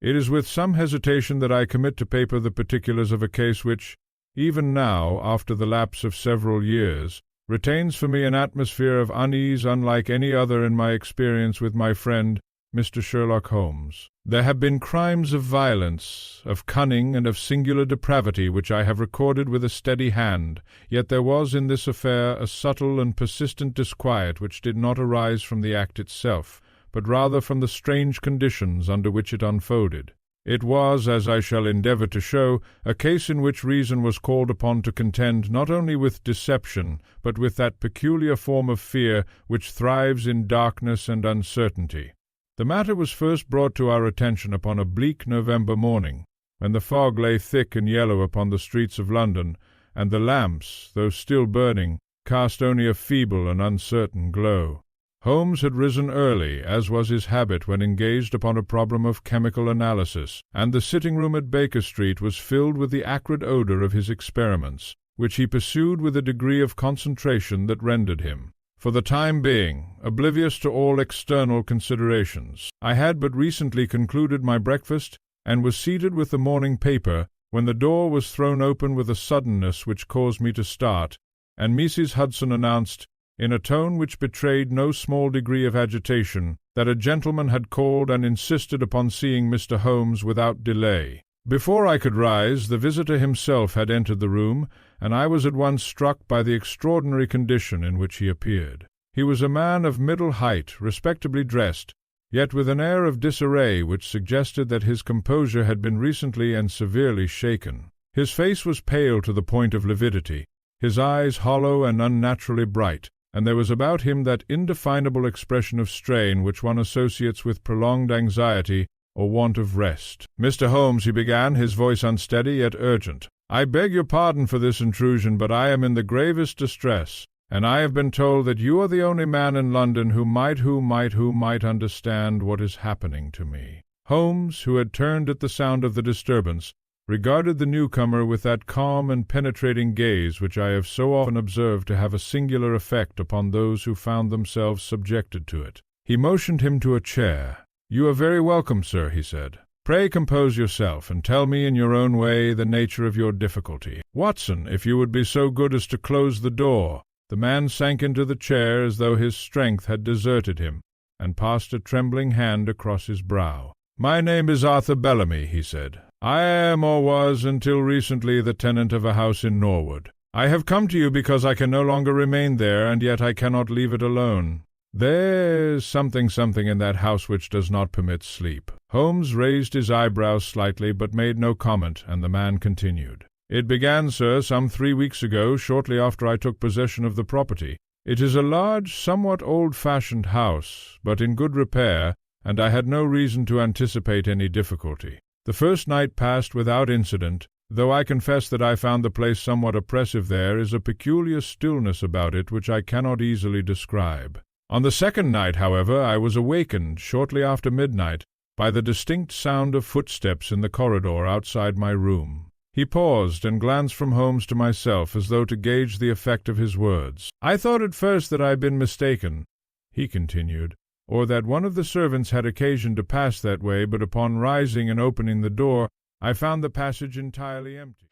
It is with some hesitation that I commit to paper the particulars of a case which, even now, after the lapse of several years, retains for me an atmosphere of unease unlike any other in my experience with my friend, Mr. Sherlock Holmes. There have been crimes of violence, of cunning, and of singular depravity which I have recorded with a steady hand, yet there was in this affair a subtle and persistent disquiet which did not arise from the act itself, but rather from the strange conditions under which it unfolded. It was, as I shall endeavor to show, a case in which reason was called upon to contend not only with deception, but with that peculiar form of fear which thrives in darkness and uncertainty. The matter was first brought to our attention upon a bleak November morning, when the fog lay thick and yellow upon the streets of London, and the lamps, though still burning, cast only a feeble and uncertain glow. Holmes had risen early, as was his habit when engaged upon a problem of chemical analysis, and the sitting-room at Baker Street was filled with the acrid odor of his experiments, which he pursued with a degree of concentration that rendered him, for the time being, oblivious to all external considerations. I had but recently concluded my breakfast, and was seated with the morning paper, when the door was thrown open with a suddenness which caused me to start, and Mrs. Hudson announced, in a tone which betrayed no small degree of agitation, that a gentleman had called and insisted upon seeing Mr. Holmes without delay. Before I could rise, the visitor himself had entered the room, and I was at once struck by the extraordinary condition in which he appeared. He was a man of middle height, respectably dressed, yet with an air of disarray which suggested that his composure had been recently and severely shaken. His face was pale to the point of lividity, his eyes hollow and unnaturally bright, and there was about him that indefinable expression of strain which one associates with prolonged anxiety or want of rest. "Mr. Holmes," he began, his voice unsteady yet urgent, "I beg your pardon for this intrusion, but I am in the gravest distress, and I have been told that you are the only man in London who might understand what is happening to me." Holmes, who had turned at the sound of the disturbance, regarded the newcomer with that calm and penetrating gaze which I have so often observed to have a singular effect upon those who found themselves subjected to it. He motioned him to a chair. "You are very welcome, sir," he said. "Pray compose yourself, and tell me in your own way the nature of your difficulty. Watson, if you would be so good as to close the door." The man sank into the chair as though his strength had deserted him, and passed a trembling hand across his brow. "My name is Arthur Bellamy," he said. "I am, or was until recently, the tenant of a house in Norwood. I have come to you because I can no longer remain there, and yet I cannot leave it alone. There's something in that house which does not permit sleep." Holmes raised his eyebrows slightly, but made no comment, and the man continued. "It began, sir, some 3 weeks ago, shortly after I took possession of the property. It is a large, somewhat old-fashioned house, but in good repair, and I had no reason to anticipate any difficulty. The first night passed without incident, though I confess that I found the place somewhat oppressive. There is a peculiar stillness about it which I cannot easily describe. On the second night, however, I was awakened, shortly after midnight, by the distinct sound of footsteps in the corridor outside my room." He paused and glanced from Holmes to myself, as though to gauge the effect of his words. "I thought at first that I had been mistaken," he continued, "or that one of the servants had occasion to pass that way, but upon rising and opening the door, I found the passage entirely empty.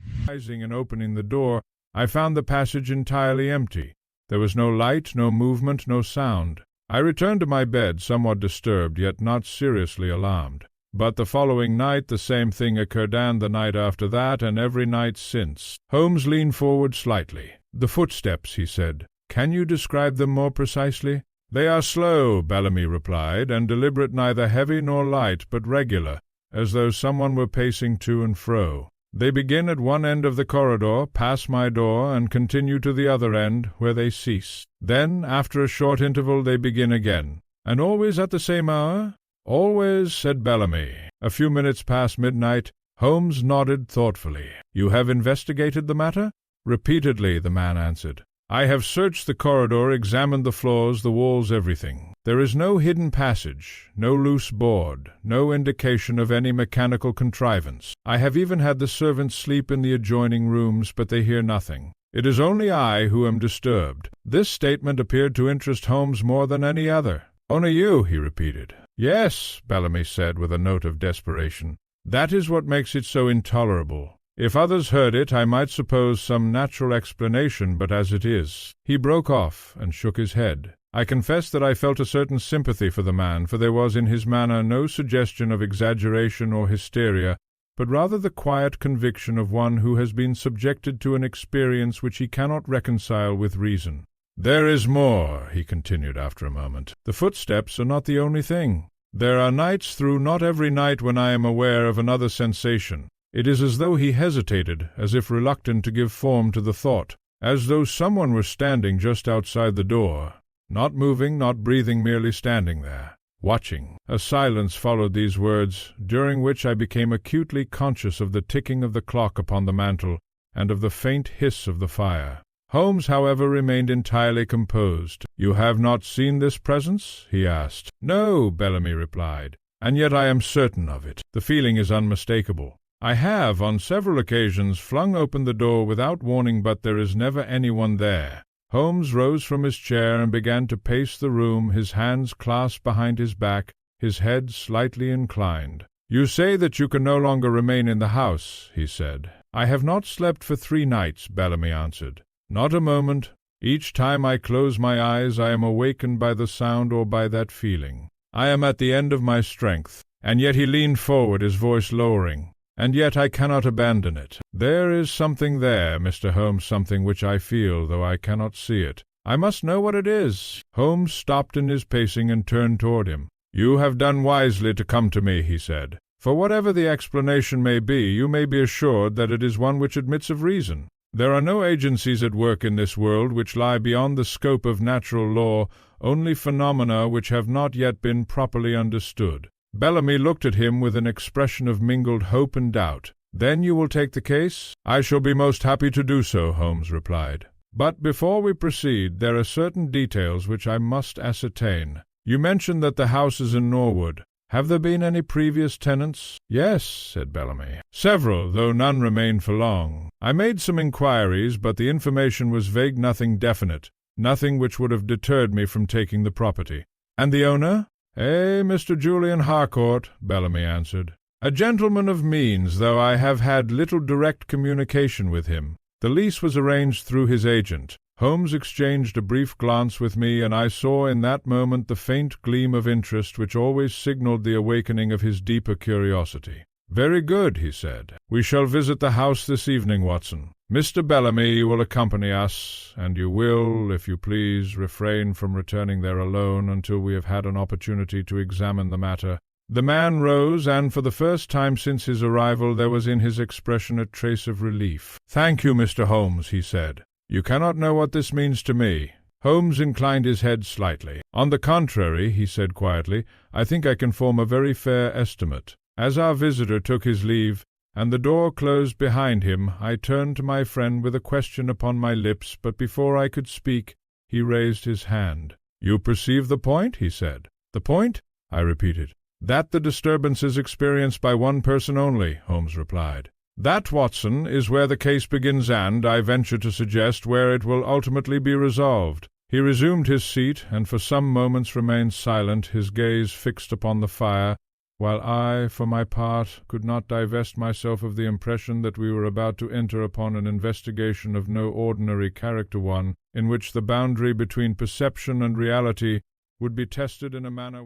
There was no light, no movement, no sound. I returned to my bed, somewhat disturbed, yet not seriously alarmed. But the following night the same thing occurred, and the night after that, and every night since." Holmes leaned forward slightly. "The footsteps," he said. "Can you describe them more precisely?" "They are slow," Bellamy replied, "and deliberate, neither heavy nor light, but regular, as though someone were pacing to and fro. They begin at one end of the corridor, pass my door, and continue to the other end, where they cease. Then, after a short interval, they begin again." "And always at the same hour?" "Always," said Bellamy. A few minutes past midnight. Holmes nodded thoughtfully. "You have investigated the matter?" "Repeatedly," the man answered. "I have searched the corridor, examined the floors, the walls, everything. There is no hidden passage, no loose board, no indication of any mechanical contrivance. I have even had the servants sleep in the adjoining rooms, but they hear nothing. It is only I who am disturbed." This statement appeared to interest Holmes more than any other. "Only you," he repeated. "Yes," Bellamy said with a note of desperation. "That is what makes it so intolerable. If others heard it, I might suppose some natural explanation, but as it is—" He broke off and shook his head. I confess that I felt a certain sympathy for the man, for there was in his manner no suggestion of exaggeration or hysteria, but rather the quiet conviction of one who has been subjected to an experience which he cannot reconcile with reason. "There is more," he continued after a moment. "The footsteps are not the only thing. There are nights through, not every night, when I am aware of another sensation. It is as though he hesitated, as if reluctant to give form to the thought, as though someone were standing just outside the door, not moving, not breathing, merely standing there, watching." A silence followed these words, during which I became acutely conscious of the ticking of the clock upon the mantel, and of the faint hiss of the fire. Holmes, however, remained entirely composed. "You have not seen this presence?" he asked. "No," Bellamy replied, "and yet I am certain of it. The feeling is unmistakable. I have, on several occasions, flung open the door without warning, but there is never anyone there." Holmes rose from his chair and began to pace the room, his hands clasped behind his back, his head slightly inclined. "You say that you can no longer remain in the house," he said. "I have not slept for 3 nights," Bellamy answered. "Not a moment. Each time I close my eyes I am awakened by the sound or by that feeling. I am at the end of my strength." And yet he leaned forward, his voice lowering. "And yet I cannot abandon it. There is something there, Mr. Holmes, something which I feel, though I cannot see it. I must know what it is." Holmes stopped in his pacing and turned toward him. "You have done wisely to come to me," he said. "For whatever the explanation may be, you may be assured that it is one which admits of reason. There are no agencies at work in this world which lie beyond the scope of natural law, only phenomena which have not yet been properly understood." Bellamy looked at him with an expression of mingled hope and doubt. "Then you will take the case?" "I shall be most happy to do so," Holmes replied. "But before we proceed, there are certain details which I must ascertain. You mentioned that the house is in Norwood. Have there been any previous tenants?" "Yes," said Bellamy. "Several, though none remained for long. I made some inquiries, but the information was vague, nothing definite, nothing which would have deterred me from taking the property." "And the owner?" Mr. Julian Harcourt," Bellamy answered. "A gentleman of means, though I have had little direct communication with him. The lease was arranged through his agent." Holmes exchanged a brief glance with me, and I saw in that moment the faint gleam of interest which always signaled the awakening of his deeper curiosity. "Very good," he said. "We shall visit the house this evening, Watson. Mr. Bellamy will accompany us, and you will, if you please, refrain from returning there alone until we have had an opportunity to examine the matter." The man rose, and for the first time since his arrival there was in his expression a trace of relief. "Thank you, Mr. Holmes," he said. "You cannot know what this means to me." Holmes inclined his head slightly. "On the contrary," he said quietly, "I think I can form a very fair estimate." As our visitor took his leave, and the door closed behind him, I turned to my friend with a question upon my lips, but before I could speak, he raised his hand. "You perceive the point?" he said. "The point?" I repeated. "That the disturbance is experienced by one person only," Holmes replied. "That, Watson, is where the case begins and, I venture to suggest, where it will ultimately be resolved." He resumed his seat, and for some moments remained silent, his gaze fixed upon the fire, while I, for my part, could not divest myself of the impression that we were about to enter upon an investigation of no ordinary character, one in which the boundary between perception and reality would be tested in a manner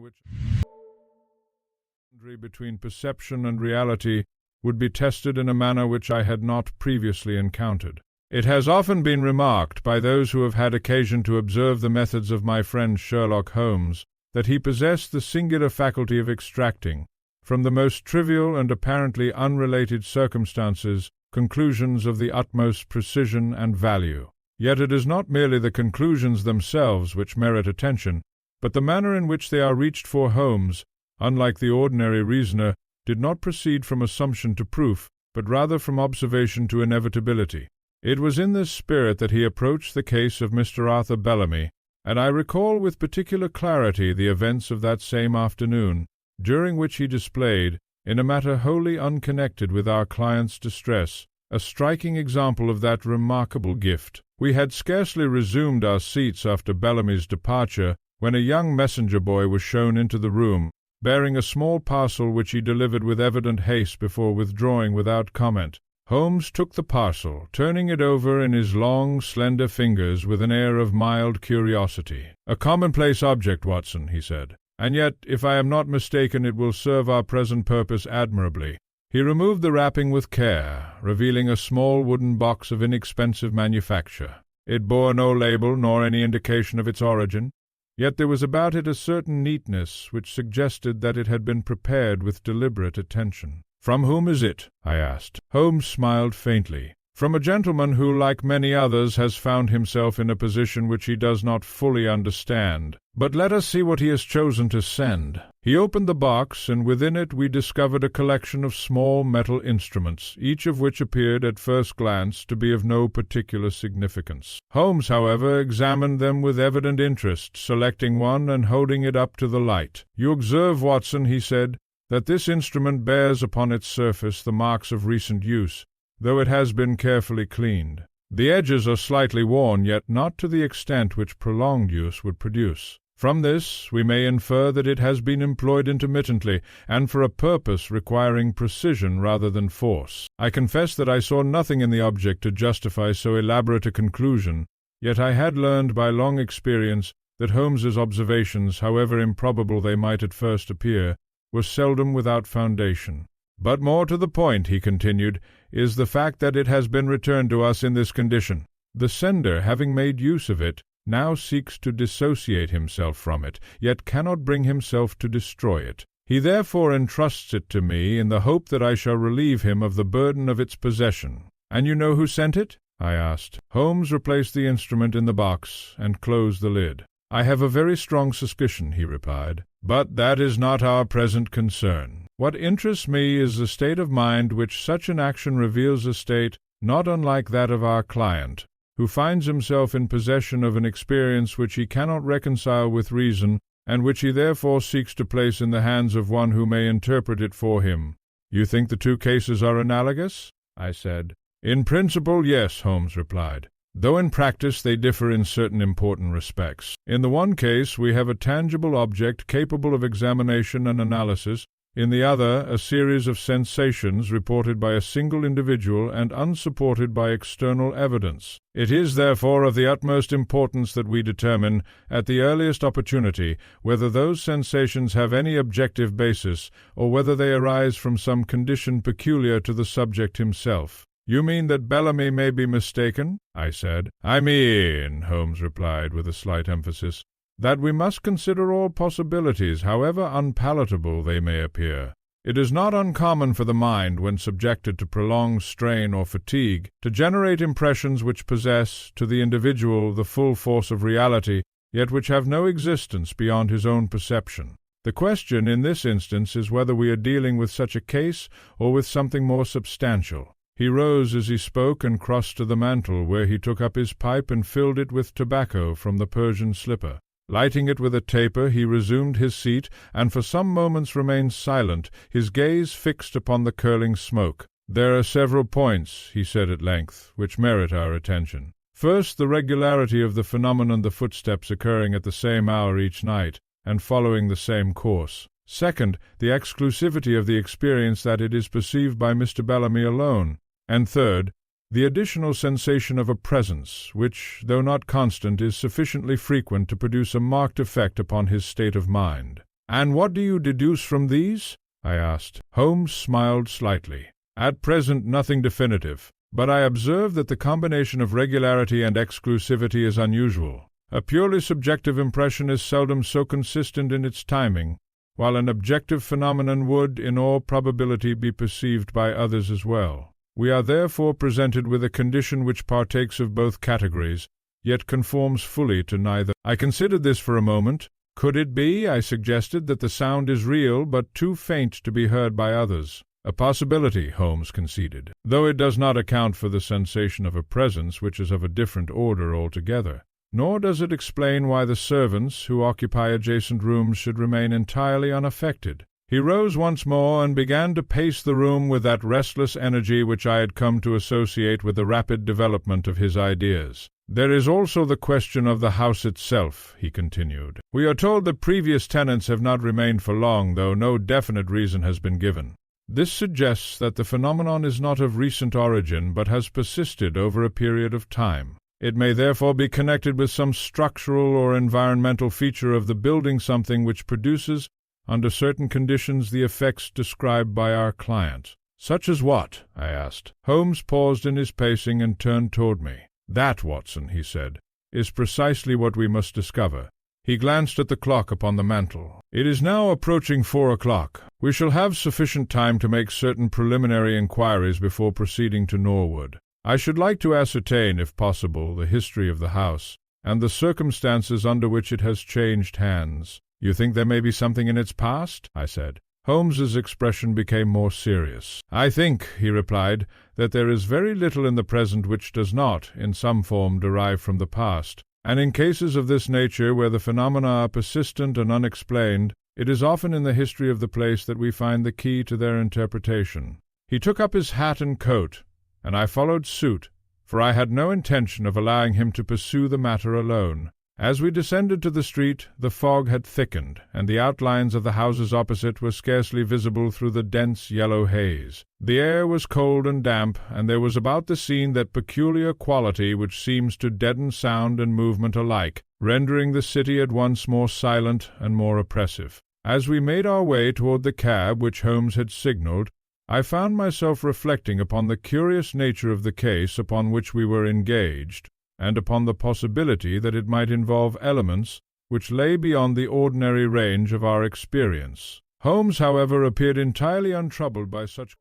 which I had not previously encountered. It has often been remarked by those who have had occasion to observe the methods of my friend Sherlock Holmes that he possessed the singular faculty of extracting, from the most trivial and apparently unrelated circumstances, conclusions of the utmost precision and value. Yet it is not merely the conclusions themselves which merit attention, but the manner in which they are reached, for Holmes, unlike the ordinary reasoner, did not proceed from assumption to proof, but rather from observation to inevitability. It was in this spirit that he approached the case of Mr. Arthur Bellamy, and I recall with particular clarity the events of that same afternoon, during which he displayed, in a matter wholly unconnected with our client's distress, a striking example of that remarkable gift. We had scarcely resumed our seats after Bellamy's departure, when a young messenger boy was shown into the room, bearing a small parcel which he delivered with evident haste before withdrawing without comment. Holmes took the parcel, turning it over in his long, slender fingers with an air of mild curiosity. "A commonplace object, Watson," he said, "and yet, if I am not mistaken, it will serve our present purpose admirably." He removed the wrapping with care, revealing a small wooden box of inexpensive manufacture. It bore no label nor any indication of its origin, yet there was about it a certain neatness which suggested that it had been prepared with deliberate attention. "From whom is it?" I asked. Holmes smiled faintly. "From a gentleman who, like many others, has found himself in a position which he does not fully understand. But let us see what he has chosen to send." He opened the box, and within it we discovered a collection of small metal instruments, each of which appeared at first glance to be of no particular significance. Holmes, however, examined them with evident interest, selecting one and holding it up to the light. "You observe, Watson," he said, "that this instrument bears upon its surface the marks of recent use, though it has been carefully cleaned. The edges are slightly worn, yet not to the extent which prolonged use would produce. From this we may infer that it has been employed intermittently, and for a purpose requiring precision rather than force. I confess that I saw nothing in the object to justify so elaborate a conclusion, yet I had learned by long experience that Holmes's observations, however improbable they might at first appear, were seldom without foundation. But more to the point," he continued, "is the fact that it has been returned to us in this condition. The sender, having made use of it, now seeks to dissociate himself from it, yet cannot bring himself to destroy it. He therefore entrusts it to me in the hope that I shall relieve him of the burden of its possession." "And you know who sent it?" I asked. Holmes replaced the instrument in the box and closed the lid. "I have a very strong suspicion," he replied, "but that is not our present concern. What interests me is the state of mind which such an action reveals, a state not unlike that of our client, who finds himself in possession of an experience which he cannot reconcile with reason, and which he therefore seeks to place in the hands of one who may interpret it for him." "You think the two cases are analogous?" I said. "In principle, yes," Holmes replied, "though in practice they differ in certain important respects. In the one case we have a tangible object capable of examination and analysis, in the other a series of sensations reported by a single individual and unsupported by external evidence. It is therefore of the utmost importance that we determine, at the earliest opportunity, whether those sensations have any objective basis, or whether they arise from some condition peculiar to the subject himself." "You mean that Bellamy may be mistaken?" I said. "I mean," Holmes replied with a slight emphasis, "that we must consider all possibilities, however unpalatable they may appear. It is not uncommon for the mind, when subjected to prolonged strain or fatigue, to generate impressions which possess, to the individual, the full force of reality, yet which have no existence beyond his own perception. The question in this instance is whether we are dealing with such a case or with something more substantial." He rose as he spoke and crossed to the mantel, where he took up his pipe and filled it with tobacco from the Persian slipper. Lighting it with a taper, he resumed his seat, and for some moments remained silent, his gaze fixed upon the curling smoke. "There are several points," he said at length, "which merit our attention. First, the regularity of the phenomenon, the footsteps occurring at the same hour each night, and following the same course. Second, the exclusivity of the experience that it is perceived by Mr. Bellamy alone. And third, the additional sensation of a presence, which, though not constant, is sufficiently frequent to produce a marked effect upon his state of mind." "And what do you deduce from these?" I asked. Holmes smiled slightly. "At present nothing definitive, but I observe that the combination of regularity and exclusivity is unusual. A purely subjective impression is seldom so consistent in its timing, while an objective phenomenon would, in all probability, be perceived by others as well. We are therefore presented with a condition which partakes of both categories, yet conforms fully to neither." I considered this for a moment. "Could it be," I suggested, "that the sound is real, but too faint to be heard by others?" "A possibility," Holmes conceded, "though it does not account for the sensation of a presence which is of a different order altogether. Nor does it explain why the servants, who occupy adjacent rooms, should remain entirely unaffected." He rose once more and began to pace the room with that restless energy which I had come to associate with the rapid development of his ideas. "There is also the question of the house itself," he continued. "We are told that previous tenants have not remained for long, though no definite reason has been given. This suggests that the phenomenon is not of recent origin, but has persisted over a period of time. It may therefore be connected with some structural or environmental feature of the building, something which produces, under certain conditions, the effects described by our client." "Such as what?" I asked. Holmes paused in his pacing and turned toward me. "That, Watson," he said, "is precisely what we must discover." He glanced at the clock upon the mantel. "It is now approaching 4 o'clock. We shall have sufficient time to make certain preliminary inquiries before proceeding to Norwood. I should like to ascertain, if possible, the history of the house, and the circumstances under which it has changed hands." "You think there may be something in its past?" I said. Holmes's expression became more serious. "I think," he replied, "that there is very little in the present which does not, in some form, derive from the past, and in cases of this nature, where the phenomena are persistent and unexplained, it is often in the history of the place that we find the key to their interpretation." He took up his hat and coat, and I followed suit, for I had no intention of allowing him to pursue the matter alone. As we descended to the street, the fog had thickened, and the outlines of the houses opposite were scarcely visible through the dense yellow haze. The air was cold and damp, and there was about the scene that peculiar quality which seems to deaden sound and movement alike, rendering the city at once more silent and more oppressive. As we made our way toward the cab which Holmes had signaled, I found myself reflecting upon the curious nature of the case upon which we were engaged, and upon the possibility that it might involve elements which lay beyond the ordinary range of our experience. Holmes, however, appeared entirely untroubled by such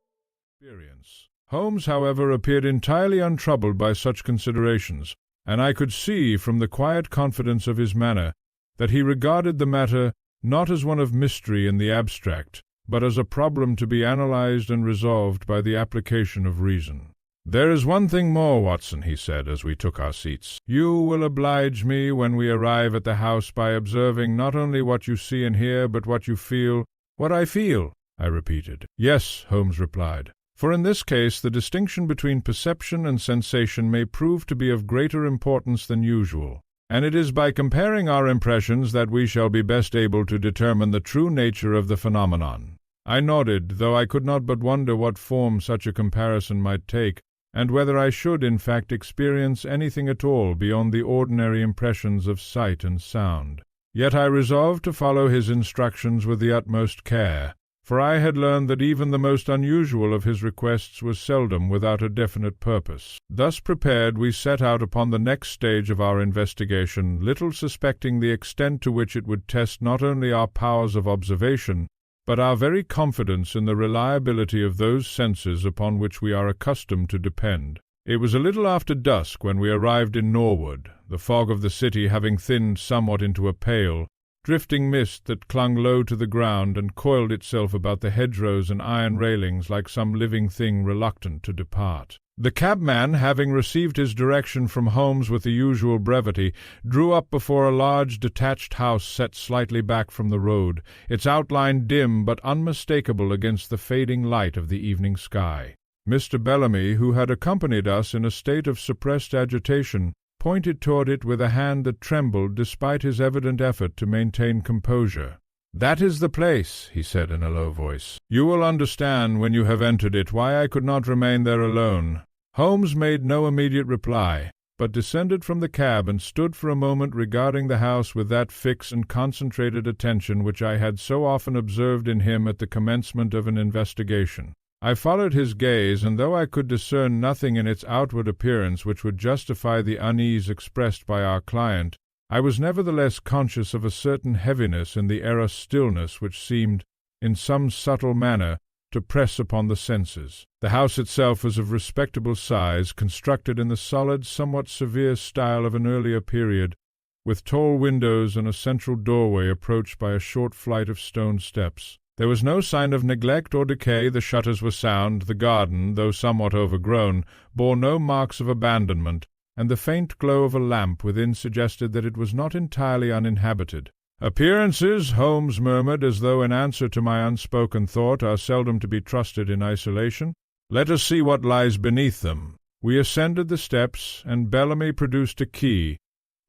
considerations, and I could see from the quiet confidence of his manner that he regarded the matter not as one of mystery in the abstract, but as a problem to be analyzed and resolved by the application of reason. "There is one thing more, Watson," he said as we took our seats. "You will oblige me when we arrive at the house by observing not only what you see and hear, but what you feel." "What I feel?" I repeated. "Yes," Holmes replied, "for in this case the distinction between perception and sensation may prove to be of greater importance than usual, and it is by comparing our impressions that we shall be best able to determine the true nature of the phenomenon." I nodded, though I could not but wonder what form such a comparison might take, and whether I should in fact experience anything at all beyond the ordinary impressions of sight and sound. Yet I resolved to follow his instructions with the utmost care, for I had learned that even the most unusual of his requests was seldom without a definite purpose. Thus prepared, we set out upon the next stage of our investigation, little suspecting the extent to which it would test not only our powers of observation, but our very confidence in the reliability of those senses upon which we are accustomed to depend. It was a little after dusk when we arrived in Norwood, the fog of the city having thinned somewhat into a pale, drifting mist that clung low to the ground and coiled itself about the hedgerows and iron railings like some living thing reluctant to depart. The cabman, having received his direction from Holmes with the usual brevity, drew up before a large detached house set slightly back from the road, its outline dim but unmistakable against the fading light of the evening sky. Mr. Bellamy, who had accompanied us in a state of suppressed agitation, pointed toward it with a hand that trembled despite his evident effort to maintain composure. "That is the place," he said in a low voice. "You will understand when you have entered it why I could not remain there alone." Holmes made no immediate reply, but descended from the cab and stood for a moment regarding the house with that fixed and concentrated attention which I had so often observed in him at the commencement of an investigation. I followed his gaze, and though I could discern nothing in its outward appearance which would justify the unease expressed by our client, I was nevertheless conscious of a certain heaviness in the era stillness which seemed, in some subtle manner, to press upon the senses. The house itself was of respectable size, constructed in the solid, somewhat severe style of an earlier period, with tall windows and a central doorway approached by a short flight of stone steps. There was no sign of neglect or decay, the shutters were sound, the garden, though somewhat overgrown, bore no marks of abandonment, and the faint glow of a lamp within suggested that it was not entirely uninhabited. "Appearances," Holmes murmured, as though in answer to my unspoken thought, "are seldom to be trusted in isolation. Let us see what lies beneath them." We ascended the steps, and Bellamy produced a key,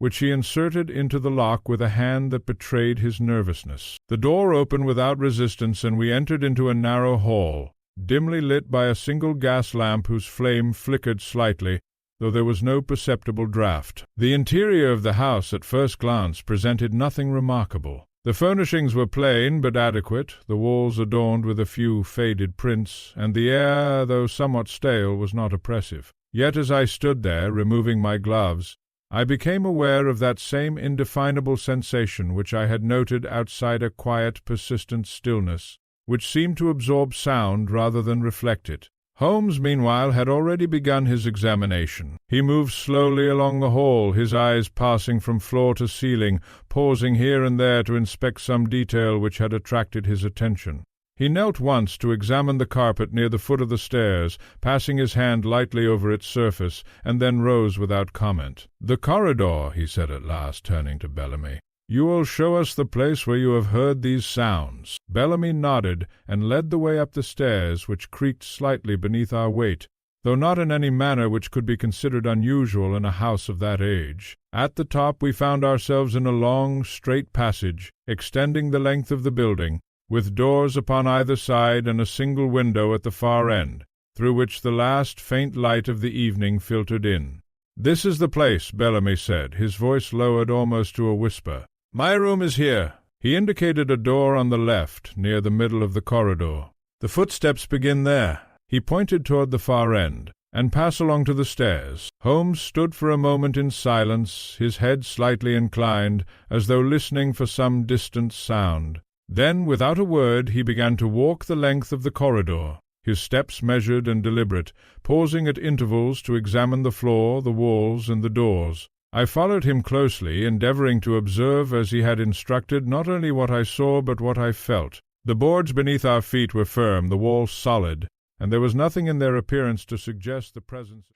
which he inserted into the lock with a hand that betrayed his nervousness. The door opened without resistance, and we entered into a narrow hall, dimly lit by a single gas lamp whose flame flickered slightly, though there was no perceptible draught. The interior of the house at first glance presented nothing remarkable. The furnishings were plain but adequate, the walls adorned with a few faded prints, and the air, though somewhat stale, was not oppressive. Yet as I stood there, removing my gloves, I became aware of that same indefinable sensation which I had noted outside a quiet, persistent stillness, which seemed to absorb sound rather than reflect it. Holmes, meanwhile, had already begun his examination. He moved slowly along the hall, his eyes passing from floor to ceiling, pausing here and there to inspect some detail which had attracted his attention. He knelt once to examine the carpet near the foot of the stairs, passing his hand lightly over its surface, and then rose without comment. "The corridor," he said at last, turning to Bellamy. "You will show us the place where you have heard these sounds." Bellamy nodded, and led the way up the stairs, which creaked slightly beneath our weight, though not in any manner which could be considered unusual in a house of that age. At the top we found ourselves in a long, straight passage, extending the length of the building, with doors upon either side and a single window at the far end, through which the last faint light of the evening filtered in. "This is the place," Bellamy said, his voice lowered almost to a whisper. "My room is here." He indicated a door on the left, near the middle of the corridor. "The footsteps begin there." He pointed toward the far end, and passed along to the stairs. Holmes stood for a moment in silence, his head slightly inclined, as though listening for some distant sound. Then, without a word, he began to walk the length of the corridor, his steps measured and deliberate, pausing at intervals to examine the floor, the walls, and the doors. I followed him closely, endeavoring to observe as he had instructed not only what I saw but what I felt. The boards beneath our feet were firm, the walls solid, and there was nothing in their appearance to suggest the presence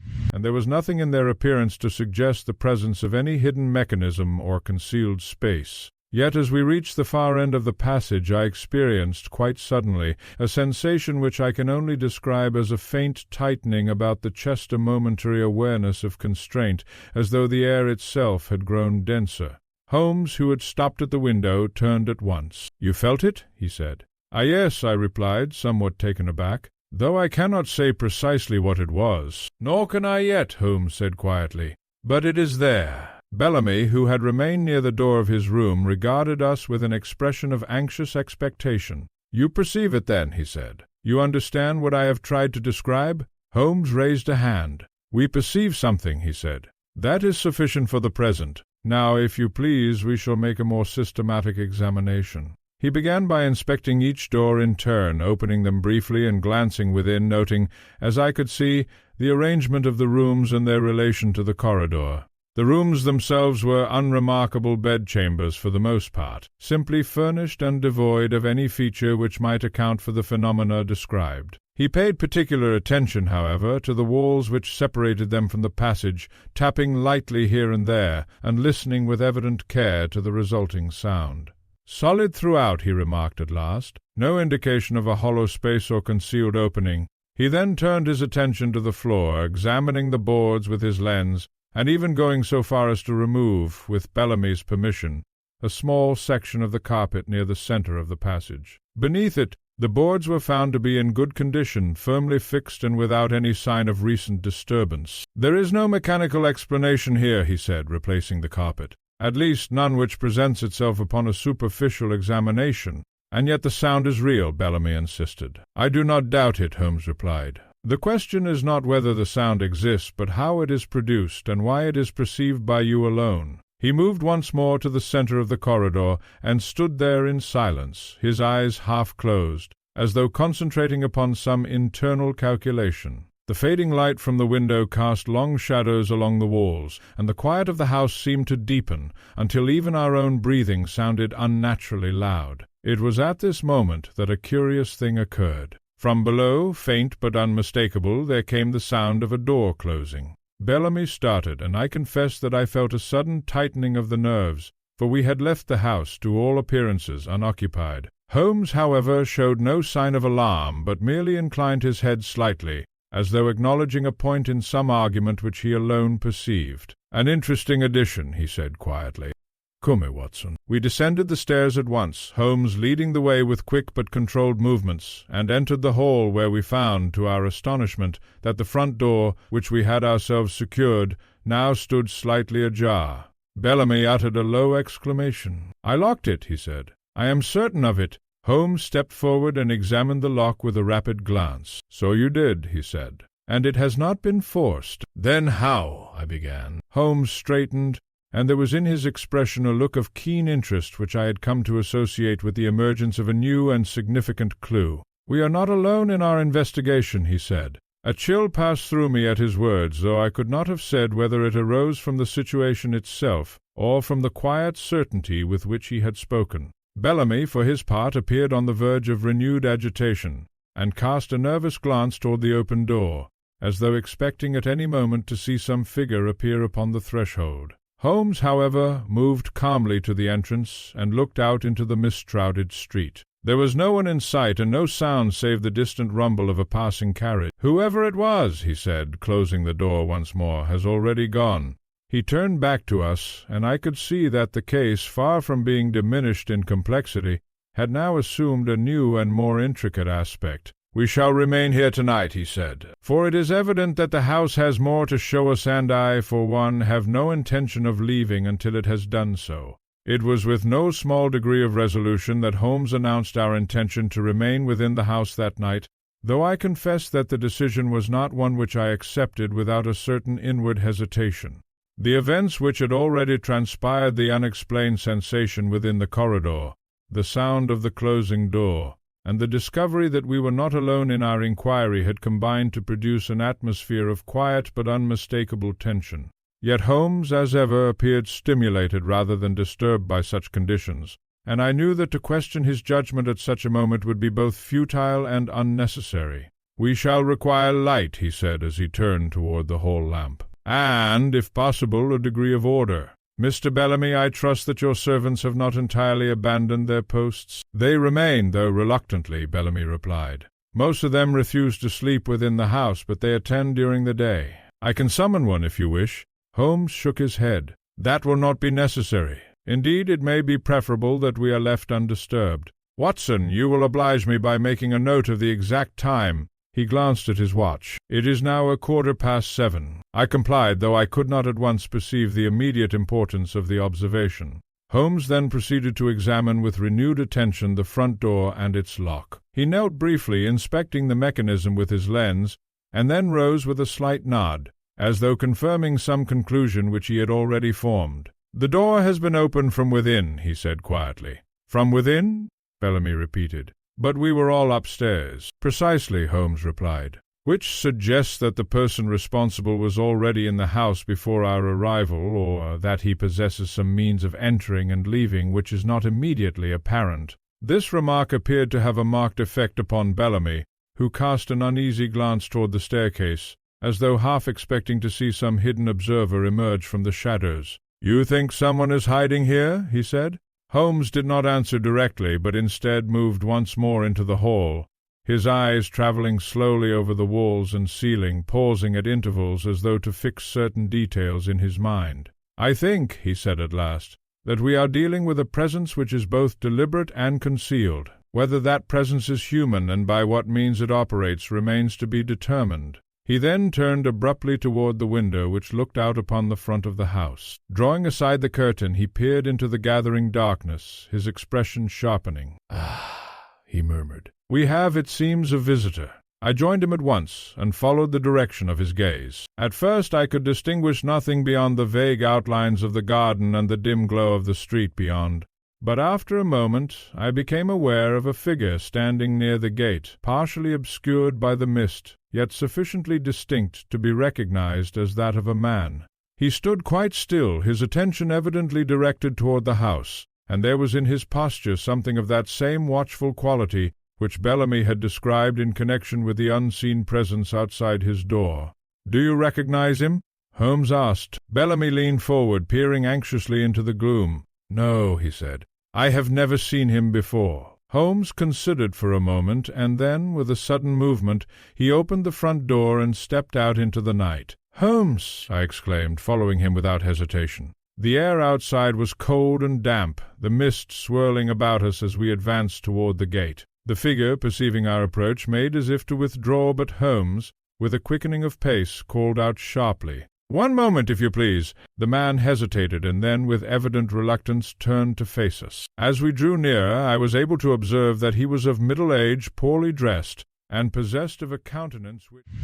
of any hidden mechanism or concealed space. Yet as we reached the far end of the passage I experienced, quite suddenly, a sensation which I can only describe as a faint tightening about the chest, a momentary awareness of constraint, as though the air itself had grown denser. Holmes, who had stopped at the window, turned at once. "You felt it?" he said. "Ah, yes," I replied, somewhat taken aback, "though I cannot say precisely what it was." "Nor can I yet," Holmes said quietly, "but it is there." Bellamy, who had remained near the door of his room, regarded us with an expression of anxious expectation. "You perceive it, then," he said. "You understand what I have tried to describe?" Holmes raised a hand. "We perceive something," he said. "That is sufficient for the present. Now, if you please, we shall make a more systematic examination." He began by inspecting each door in turn, opening them briefly and glancing within, noting, as I could see, the arrangement of the rooms and their relation to the corridor. The rooms themselves were unremarkable bedchambers for the most part, simply furnished and devoid of any feature which might account for the phenomena described. He paid particular attention, however, to the walls which separated them from the passage, tapping lightly here and there, and listening with evident care to the resulting sound. "Solid throughout," he remarked at last, "no indication of a hollow space or concealed opening." He then turned his attention to the floor, examining the boards with his lens, and even going so far as to remove, with Bellamy's permission, a small section of the carpet near the center of the passage. Beneath it, the boards were found to be in good condition, firmly fixed and without any sign of recent disturbance. "There is no mechanical explanation here," he said, replacing the carpet. "At least none which presents itself upon a superficial examination." "And yet the sound is real," Bellamy insisted. "I do not doubt it," Holmes replied. "The question is not whether the sound exists, but how it is produced, and why it is perceived by you alone." He moved once more to the center of the corridor, and stood there in silence, his eyes half closed, as though concentrating upon some internal calculation. The fading light from the window cast long shadows along the walls, and the quiet of the house seemed to deepen, until even our own breathing sounded unnaturally loud. It was at this moment that a curious thing occurred. From below, faint but unmistakable, there came the sound of a door closing. Bellamy started, and I confess that I felt a sudden tightening of the nerves, for we had left the house, to all appearances, unoccupied. Holmes, however, showed no sign of alarm, but merely inclined his head slightly, as though acknowledging a point in some argument which he alone perceived. "An interesting addition," he said quietly. "Come, Watson." We descended the stairs at once, Holmes leading the way with quick but controlled movements, and entered the hall, where we found, to our astonishment, that the front door, which we had ourselves secured, now stood slightly ajar. Bellamy uttered a low exclamation. "I locked it," he said. "I am certain of it." Holmes stepped forward and examined the lock with a rapid glance. "So you did," he said. "And it has not been forced." "Then how?" I began. Holmes straightened, and there was in his expression a look of keen interest which I had come to associate with the emergence of a new and significant clue. "We are not alone in our investigation," he said. A chill passed through me at his words, though I could not have said whether it arose from the situation itself, or from the quiet certainty with which he had spoken. Bellamy, for his part, appeared on the verge of renewed agitation, and cast a nervous glance toward the open door, as though expecting at any moment to see some figure appear upon the threshold. Holmes, however, moved calmly to the entrance, and looked out into the mist-shrouded street. There was no one in sight, and no sound save the distant rumble of a passing carriage. "Whoever it was," he said, closing the door once more, "has already gone." He turned back to us, and I could see that the case, far from being diminished in complexity, had now assumed a new and more intricate aspect. "We shall remain here tonight," he said, "for it is evident that the house has more to show us, and I, for one, have no intention of leaving until it has done so." It was with no small degree of resolution that Holmes announced our intention to remain within the house that night, though I confess that the decision was not one which I accepted without a certain inward hesitation. The events which had already transpired, the unexplained sensation within the corridor, the sound of the closing door, and the discovery that we were not alone in our inquiry had combined to produce an atmosphere of quiet but unmistakable tension. Yet Holmes, as ever, appeared stimulated rather than disturbed by such conditions, and I knew that to question his judgment at such a moment would be both futile and unnecessary. "We shall require light," he said as he turned toward the hall lamp, "and, if possible, a degree of order. Mr. Bellamy, I trust that your servants have not entirely abandoned their posts." "They remain, though reluctantly," Bellamy replied. "Most of them refuse to sleep within the house, but they attend during the day. I can summon one if you wish." Holmes shook his head. "That will not be necessary. Indeed, it may be preferable that we are left undisturbed. Watson, you will oblige me by making a note of the exact time." He glanced at his watch. "It is now 7:15. I complied, though I could not at once perceive the immediate importance of the observation. Holmes then proceeded to examine with renewed attention the front door and its lock. He knelt briefly, inspecting the mechanism with his lens, and then rose with a slight nod, as though confirming some conclusion which he had already formed. "The door has been opened from within," he said quietly. "From within?" Bellamy repeated. "But we were all upstairs." "Precisely," Holmes replied. "Which suggests that the person responsible was already in the house before our arrival, or that he possesses some means of entering and leaving which is not immediately apparent." This remark appeared to have a marked effect upon Bellamy, who cast an uneasy glance toward the staircase, as though half expecting to see some hidden observer emerge from the shadows. "You think someone is hiding here?" he said. Holmes did not answer directly, but instead moved once more into the hall, his eyes traveling slowly over the walls and ceiling, pausing at intervals as though to fix certain details in his mind. "I think," he said at last, "that we are dealing with a presence which is both deliberate and concealed. Whether that presence is human and by what means it operates remains to be determined." He then turned abruptly toward the window which looked out upon the front of the house. Drawing aside the curtain, he peered into the gathering darkness, his expression sharpening. "Ah," he murmured. "We have, it seems, a visitor." I joined him at once, and followed the direction of his gaze. At first I could distinguish nothing beyond the vague outlines of the garden and the dim glow of the street beyond. But after a moment I became aware of a figure standing near the gate, partially obscured by the mist, yet sufficiently distinct to be recognized as that of a man. He stood quite still, his attention evidently directed toward the house, and there was in his posture something of that same watchful quality which Bellamy had described in connection with the unseen presence outside his door. "Do you recognize him?" Holmes asked. Bellamy leaned forward, peering anxiously into the gloom. "No," he said. "I have never seen him before." Holmes considered for a moment, and then, with a sudden movement, he opened the front door and stepped out into the night. "Holmes!" I exclaimed, following him without hesitation. The air outside was cold and damp, the mist swirling about us as we advanced toward the gate. The figure, perceiving our approach, made as if to withdraw, but Holmes, with a quickening of pace, called out sharply, "One moment, if you please." The man hesitated, and then, with evident reluctance, turned to face us. As we drew nearer, I was able to observe that he was of middle age, poorly dressed, and possessed of a countenance which,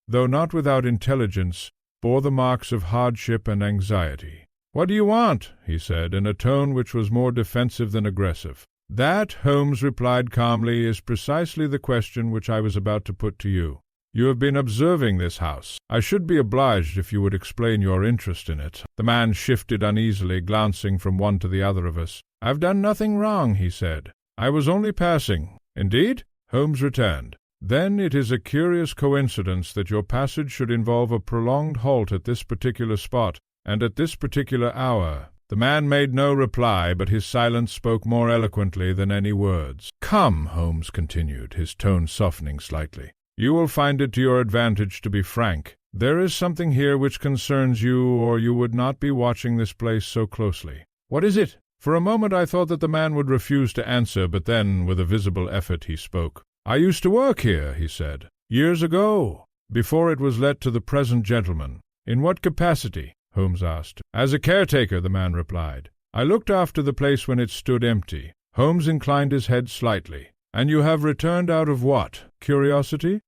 though not without intelligence, bore the marks of hardship and anxiety. "What do you want?" he said, in a tone which was more defensive than aggressive. "That," Holmes replied calmly, "is precisely the question which I was about to put to you. You have been observing this house. I should be obliged if you would explain your interest in it." The man shifted uneasily, glancing from one to the other of us. "I've done nothing wrong," he said. "I was only passing." "Indeed?" Holmes returned. "Then it is a curious coincidence that your passage should involve a prolonged halt at this particular spot, and at this particular hour." The man made no reply, but his silence spoke more eloquently than any words. "Come," Holmes continued, his tone softening slightly. "You will find it to your advantage to be frank. There is something here which concerns you, or you would not be watching this place so closely." "What is it?" For a moment I thought that the man would refuse to answer, but then, with a visible effort, he spoke. "I used to work here," he said, "years ago, before it was let to the present gentleman." "In what capacity?" Holmes asked. "As a caretaker," the man replied. "I looked after the place when it stood empty." Holmes inclined his head slightly. "And you have returned out of what? Curiosity?"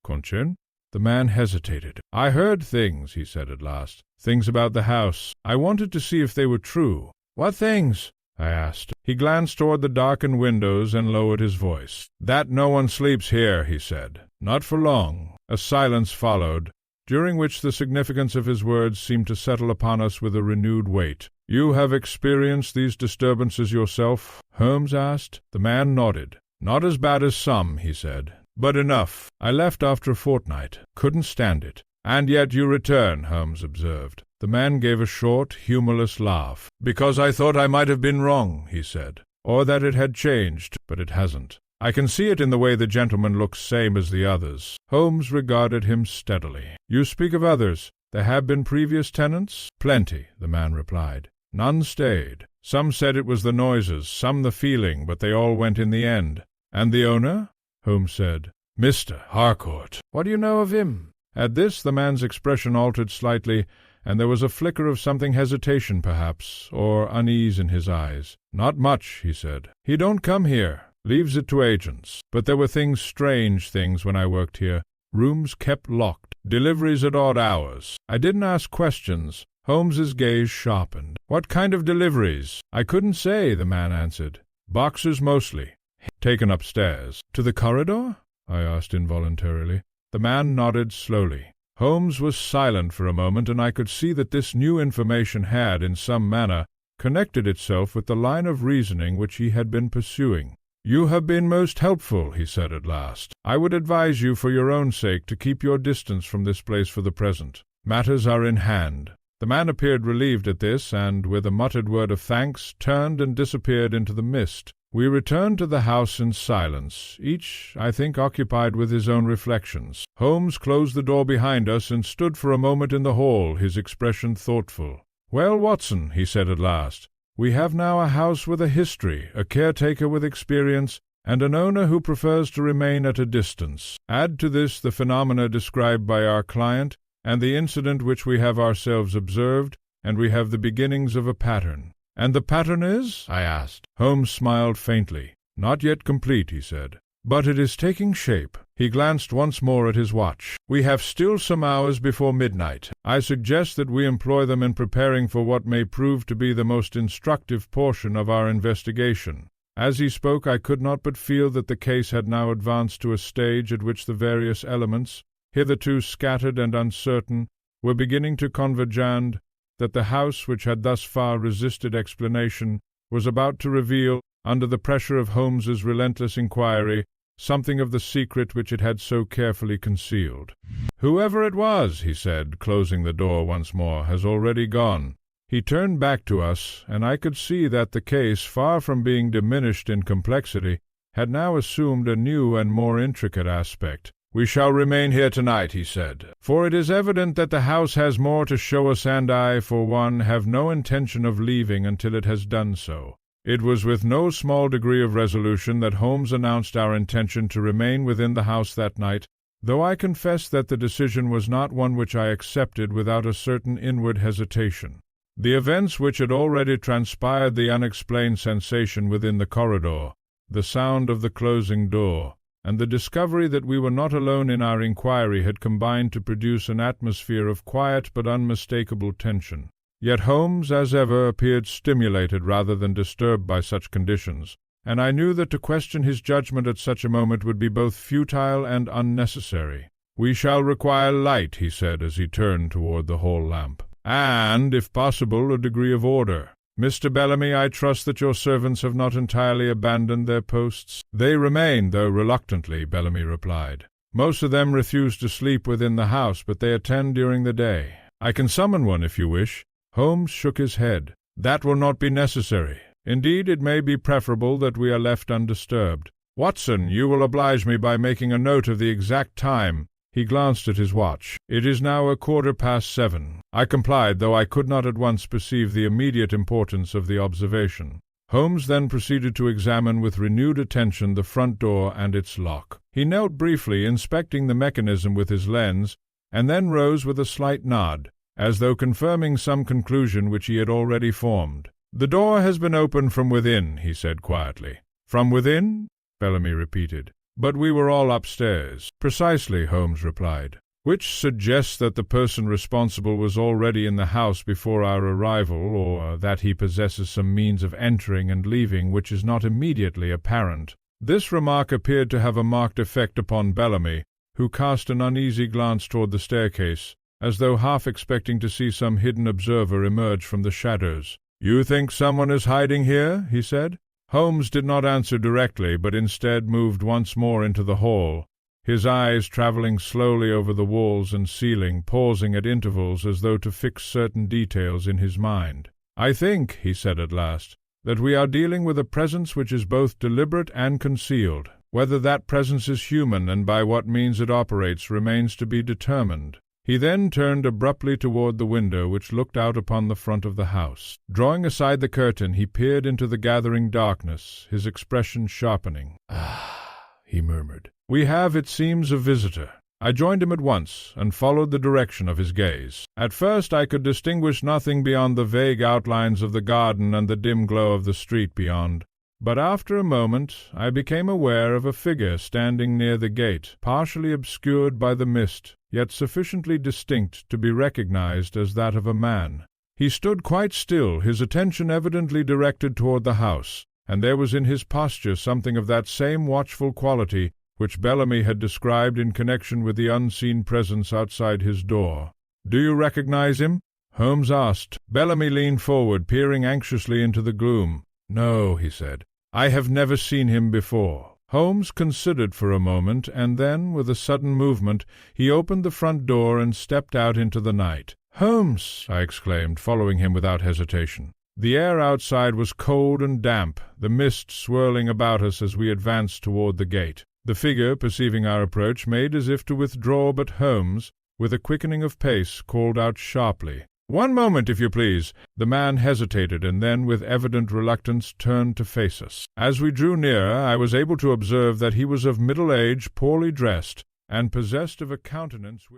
"Conscience?" The man hesitated. "I heard things," he said at last. "Things about the house. I wanted to see if they were true." "What things?" I asked. He glanced toward the darkened windows and lowered his voice. "That no one sleeps here," he said. "Not for long." A silence followed, during which the significance of his words seemed to settle upon us with a renewed weight. "You have experienced these disturbances yourself?" Holmes asked. The man nodded. "Not as bad as some," he said, "but enough. I left after a fortnight. Couldn't stand it." "And yet you return," Holmes observed. The man gave a short, humorless laugh. "Because I thought I might have been wrong," he said, "or that it had changed, but it hasn't. I can see it in the way the gentleman looks same as the others." Holmes regarded him steadily. "You speak of others. There have been previous tenants?" "Plenty," the man replied. "None stayed. Some said it was the noises, some the feeling, but they all went in the end." "And the owner?" Holmes said. "Mr. Harcourt." "What do you know of him?" At this the man's expression altered slightly, and there was a flicker of something hesitation, perhaps, or unease in his eyes. "Not much," he said. "He don't come here. Leaves it to agents. But there were strange things when I worked here. Rooms kept locked. Deliveries at odd hours. I didn't ask questions." Holmes's gaze sharpened. "What kind of deliveries?" "I couldn't say," the man answered. "Boxes mostly. Taken upstairs." "To the corridor?" I asked involuntarily. The man nodded slowly. Holmes was silent for a moment, and I could see that this new information had, in some manner, connected itself with the line of reasoning which he had been pursuing. "You have been most helpful," he said at last. "I would advise you, for your own sake, to keep your distance from this place for the present. Matters are in hand." The man appeared relieved at this, and, with a muttered word of thanks, turned and disappeared into the mist. We returned to the house in silence, each, I think, occupied with his own reflections. Holmes closed the door behind us and stood for a moment in the hall, his expression thoughtful. "Well, Watson," he said at last, "we have now a house with a history, a caretaker with experience, and an owner who prefers to remain at a distance. Add to this the phenomena described by our client, and the incident which we have ourselves observed, and we have the beginnings of a pattern." "And the pattern is?" I asked. Holmes smiled faintly. "Not yet complete," he said. "But it is taking shape." He glanced once more at his watch. "We have still some hours before midnight. I suggest that we employ them in preparing for what may prove to be the most instructive portion of our investigation." As he spoke, I could not but feel that the case had now advanced to a stage at which the various elements, hitherto scattered and uncertain, were beginning to converge, and that the house, which had thus far resisted explanation, was about to reveal, under the pressure of Holmes's relentless inquiry, something of the secret which it had so carefully concealed. "Whoever it was," he said, closing the door once more, "has already gone. He turned back to us, and I could see that the case, far from being diminished in complexity, had now assumed a new and more intricate aspect. "We shall remain here tonight," he said, "for it is evident that the house has more to show us, and I, for one, have no intention of leaving until it has done so." It was with no small degree of resolution that Holmes announced our intention to remain within the house that night, though I confess that the decision was not one which I accepted without a certain inward hesitation. The events which had already transpired, the unexplained sensation within the corridor, the sound of the closing door, and the discovery that we were not alone in our inquiry had combined to produce an atmosphere of quiet but unmistakable tension. Yet Holmes, as ever, appeared stimulated rather than disturbed by such conditions, and I knew that to question his judgment at such a moment would be both futile and unnecessary. "We shall require light," he said as he turned toward the hall lamp, "and, if possible, a degree of order. Mr. Bellamy, I trust that your servants have not entirely abandoned their posts." "They remain, though reluctantly," Bellamy replied. "Most of them refuse to sleep within the house, but they attend during the day. I can summon one if you wish." Holmes shook his head. "That will not be necessary. Indeed, it may be preferable that we are left undisturbed. Watson, you will oblige me by making a note of the exact time." He glanced at his watch. "It is now 7:15. I complied, though I could not at once perceive the immediate importance of the observation. Holmes then proceeded to examine with renewed attention the front door and its lock. He knelt briefly, inspecting the mechanism with his lens, and then rose with a slight nod, as though confirming some conclusion which he had already formed. "The door has been opened from within," he said quietly. "From within?" Bellamy repeated. "But we were all upstairs." "Precisely," Holmes replied. "Which suggests that the person responsible was already in the house before our arrival, or that he possesses some means of entering and leaving which is not immediately apparent." This remark appeared to have a marked effect upon Bellamy, who cast an uneasy glance toward the staircase, as though half expecting to see some hidden observer emerge from the shadows. "You think someone is hiding here?" he said. Holmes did not answer directly, but instead moved once more into the hall, his eyes traveling slowly over the walls and ceiling, pausing at intervals as though to fix certain details in his mind. "I think," he said at last, "that we are dealing with a presence which is both deliberate and concealed. Whether that presence is human and by what means it operates remains to be determined." He then turned abruptly toward the window which looked out upon the front of the house. Drawing aside the curtain, he peered into the gathering darkness, his expression sharpening. "Ah," he murmured. "We have, it seems, a visitor." I joined him at once, and followed the direction of his gaze. At first I could distinguish nothing beyond the vague outlines of the garden and the dim glow of the street beyond. But after a moment I became aware of a figure standing near the gate, partially obscured by the mist, yet sufficiently distinct to be recognized as that of a man. He stood quite still, his attention evidently directed toward the house, and there was in his posture something of that same watchful quality which Bellamy had described in connection with the unseen presence outside his door. "Do you recognize him?" Holmes asked. Bellamy leaned forward, peering anxiously into the gloom. "No," he said. "I have never seen him before." Holmes considered for a moment, and then, with a sudden movement, he opened the front door and stepped out into the night. "Holmes!" I exclaimed, following him without hesitation. The air outside was cold and damp, the mist swirling about us as we advanced toward the gate. The figure, perceiving our approach, made as if to withdraw, but Holmes, with a quickening of pace, called out sharply, "One moment, if you please." The man hesitated, and then, with evident reluctance, turned to face us. As we drew nearer, I was able to observe that he was of middle age, poorly dressed, and possessed of a countenance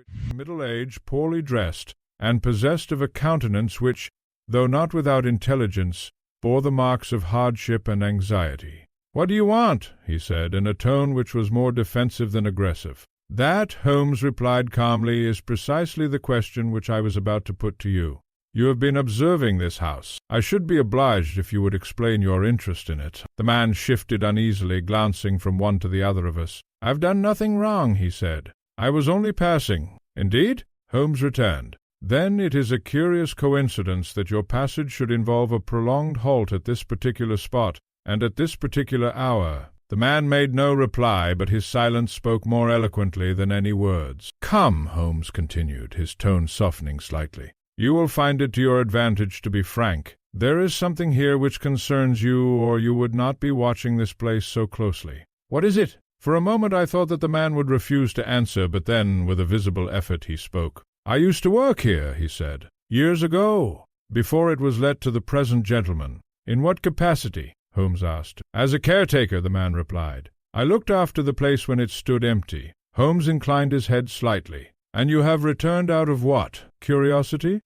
which, though not without intelligence, bore the marks of hardship and anxiety. "What do you want?" he said, in a tone which was more defensive than aggressive. "That," Holmes replied calmly, "is precisely the question which I was about to put to you. You have been observing this house. I should be obliged if you would explain your interest in it." The man shifted uneasily, glancing from one to the other of us. "I've done nothing wrong," he said. "I was only passing." "Indeed?" Holmes returned. "Then it is a curious coincidence that your passage should involve a prolonged halt at this particular spot, and at this particular hour." The man made no reply, but his silence spoke more eloquently than any words. "Come," Holmes continued, his tone softening slightly. You will find it to your advantage to be frank. There is something here which concerns you, or you would not be watching this place so closely. What is it?" For a moment I thought that the man would refuse to answer, but then, with a visible effort, he spoke. "I used to work here," he said, "years ago, before it was let to the present gentleman." "In what capacity?" Holmes asked. "As a caretaker," the man replied. "I looked after the place when it stood empty." Holmes inclined his head slightly. "And you have returned out of what? Curiosity?"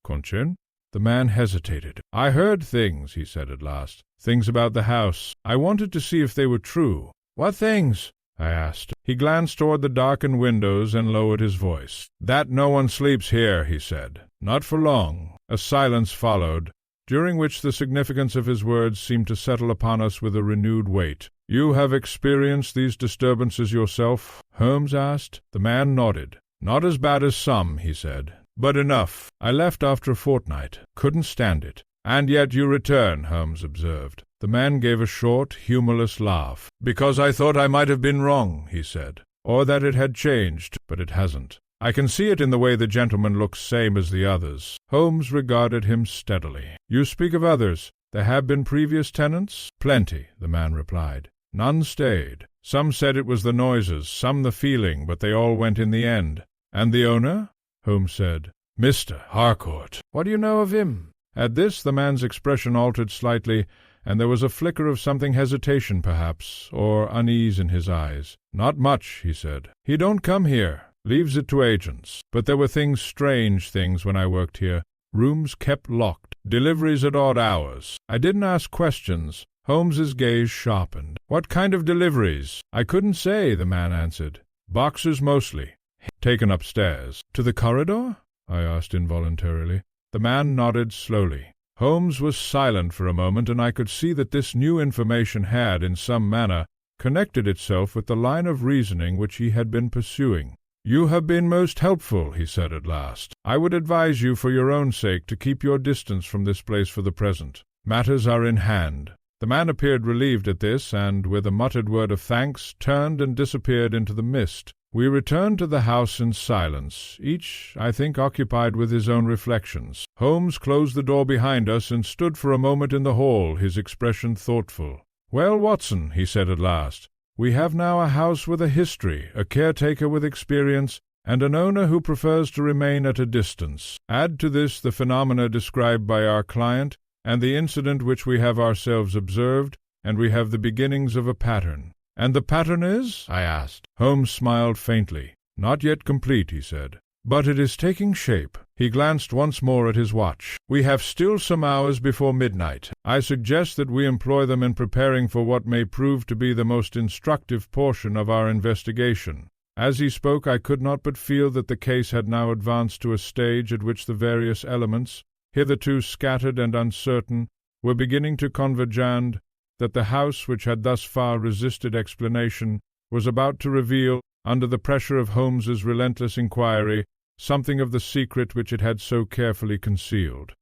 "Concern?" The man hesitated. "I heard things," he said at last. "Things about the house. I wanted to see if they were true." "What things?" I asked. He glanced toward the darkened windows and lowered his voice. "That no one sleeps here," he said. "Not for long." A silence followed, during which the significance of his words seemed to settle upon us with a renewed weight. "You have experienced these disturbances yourself?" Holmes asked. The man nodded. "Not as bad as some," he said, "but enough. I left after a fortnight. Couldn't stand it." "And yet you return," Holmes observed. The man gave a short, humorless laugh. "Because I thought I might have been wrong," he said, "or that it had changed, but it hasn't. I can see it in the way the gentleman looks same as the others." Holmes regarded him steadily. "You speak of others. There have been previous tenants?" "Plenty," the man replied. "None stayed. Some said it was the noises, some the feeling, but they all went in the end." "And the owner?" Holmes said. "Mr. Harcourt." "What do you know of him?" At this the man's expression altered slightly, and there was a flicker of something hesitation, perhaps, or unease in his eyes. "Not much," he said. "He don't come here. Leaves it to agents. But there were things, strange things, when I worked here. Rooms kept locked. Deliveries at odd hours. I didn't ask questions." Holmes's gaze sharpened. "What kind of deliveries?" "I couldn't say," the man answered. "Boxes mostly. Taken upstairs." "To the corridor?" I asked involuntarily. The man nodded slowly. Holmes was silent for a moment, and I could see that this new information had, in some manner, connected itself with the line of reasoning which he had been pursuing. "You have been most helpful," he said at last. "I would advise you, for your own sake, to keep your distance from this place for the present. Matters are in hand." The man appeared relieved at this, and, with a muttered word of thanks, turned and disappeared into the mist. We returned to the house in silence, each, I think, occupied with his own reflections. Holmes closed the door behind us and stood for a moment in the hall, his expression thoughtful. "Well, Watson," he said at last, "we have now a house with a history, a caretaker with experience, and an owner who prefers to remain at a distance. Add to this the phenomena described by our client, and the incident which we have ourselves observed, and we have the beginnings of a pattern." "And the pattern is?" I asked. Holmes smiled faintly. "Not yet complete," he said, "but it is taking shape." He glanced once more at his watch. "We have still some hours before midnight. I suggest that we employ them in preparing for what may prove to be the most instructive portion of our investigation." As he spoke, I could not but feel that the case had now advanced to a stage at which the various elements, hitherto scattered and uncertain, were beginning to converge, and that the house, which had thus far resisted explanation, was about to reveal, under the pressure of Holmes's relentless inquiry, something of the secret which it had so carefully concealed.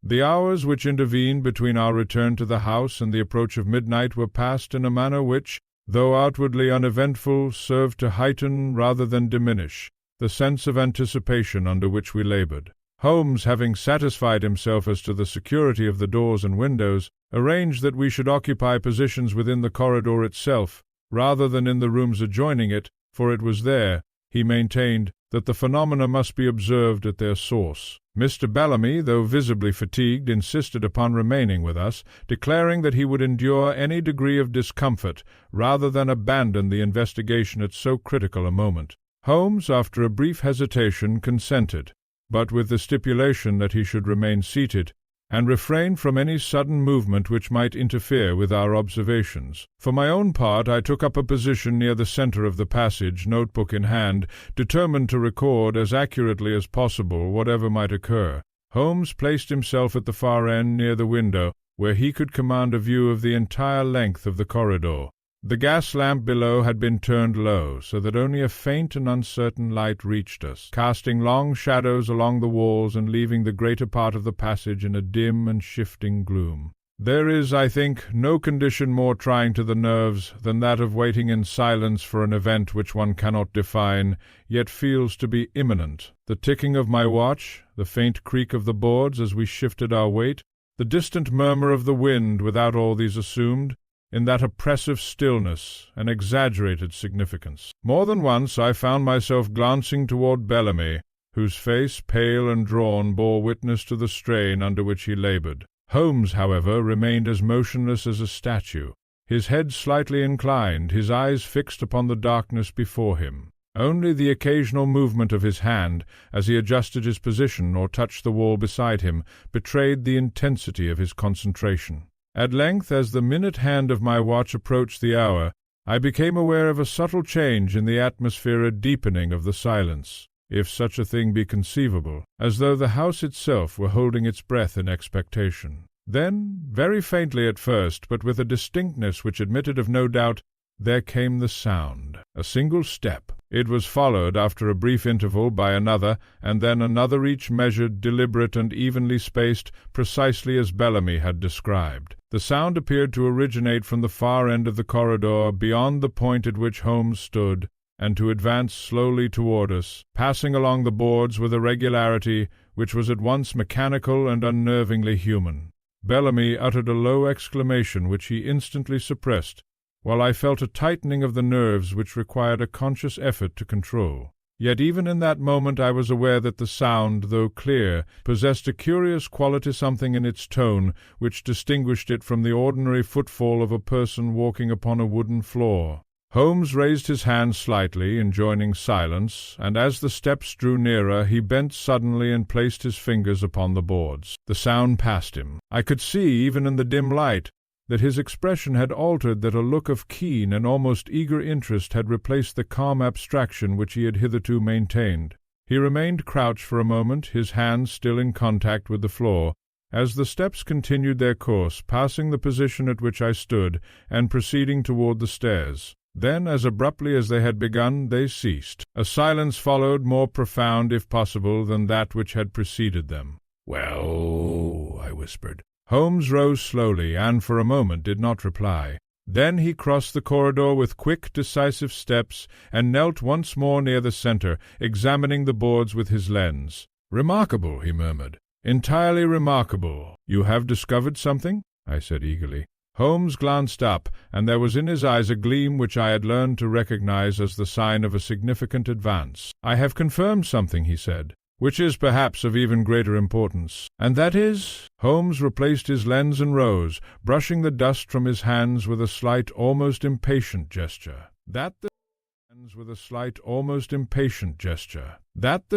The hours which intervened between our return to the house and the approach of midnight were passed in a manner which, though outwardly uneventful, served to heighten rather than diminish the sense of anticipation under which we labored. Holmes, having satisfied himself as to the security of the doors and windows, arranged that we should occupy positions within the corridor itself, rather than in the rooms adjoining it, for it was there, he maintained, that the phenomena must be observed at their source. Mr. Bellamy, though visibly fatigued, insisted upon remaining with us, declaring that he would endure any degree of discomfort, rather than abandon the investigation at so critical a moment. Holmes, after a brief hesitation, consented, but with the stipulation that he should remain seated, and refrain from any sudden movement which might interfere with our observations. For my own part, I took up a position near the center of the passage, notebook in hand, determined to record as accurately as possible whatever might occur. Holmes placed himself at the far end near the window, where he could command a view of the entire length of the corridor. The gas lamp below had been turned low, so that only a faint and uncertain light reached us, casting long shadows along the walls and leaving the greater part of the passage in a dim and shifting gloom. There is, I think, no condition more trying to the nerves than that of waiting in silence for an event which one cannot define, yet feels to be imminent. The ticking of my watch, the faint creak of the boards as we shifted our weight, the distant murmur of the wind without all these assumed, in that oppressive stillness, an exaggerated significance. More than once I found myself glancing toward Bellamy, whose face, pale and drawn, bore witness to the strain under which he labored. Holmes, however, remained as motionless as a statue, his head slightly inclined, his eyes fixed upon the darkness before him. Only the occasional movement of his hand, as he adjusted his position or touched the wall beside him, betrayed the intensity of his concentration. At length, as the minute hand of my watch approached the hour, I became aware of a subtle change in the atmosphere, a deepening of the silence, if such a thing be conceivable, as though the house itself were holding its breath in expectation. Then, very faintly at first, but with a distinctness which admitted of no doubt, there came the sound, a single step. It was followed, after a brief interval, by another, and then another, each measured, deliberate, and evenly spaced, precisely as Bellamy had described. The sound appeared to originate from the far end of the corridor, beyond the point at which Holmes stood, and to advance slowly toward us, passing along the boards with a regularity which was at once mechanical and unnervingly human. Bellamy uttered a low exclamation which he instantly suppressed, while I felt a tightening of the nerves which required a conscious effort to control. Yet even in that moment I was aware that the sound, though clear, possessed a curious quality, something in its tone which distinguished it from the ordinary footfall of a person walking upon a wooden floor. Holmes raised his hand slightly, enjoining silence, and as the steps drew nearer he bent suddenly and placed his fingers upon the boards. The sound passed him. I could see, even in the dim light, that his expression had altered, that a look of keen and almost eager interest had replaced the calm abstraction which he had hitherto maintained. He remained crouched for a moment, his hands still in contact with the floor, as the steps continued their course, passing the position at which I stood, and proceeding toward the stairs. Then, as abruptly as they had begun, they ceased. A silence followed, more profound, if possible, than that which had preceded them. "Well," I whispered. Holmes rose slowly, and for a moment did not reply. Then he crossed the corridor with quick, decisive steps, and knelt once more near the center, examining the boards with his lens. "Remarkable," he murmured. "Entirely remarkable. You have discovered something?" I said eagerly. Holmes glanced up, and there was in his eyes a gleam which I had learned to recognize as the sign of a significant advance. "I have confirmed something," he said, "which is perhaps of even greater importance." "And that is?" Holmes replaced his lens and rose, brushing the dust from his hands with a slight, almost impatient gesture. That the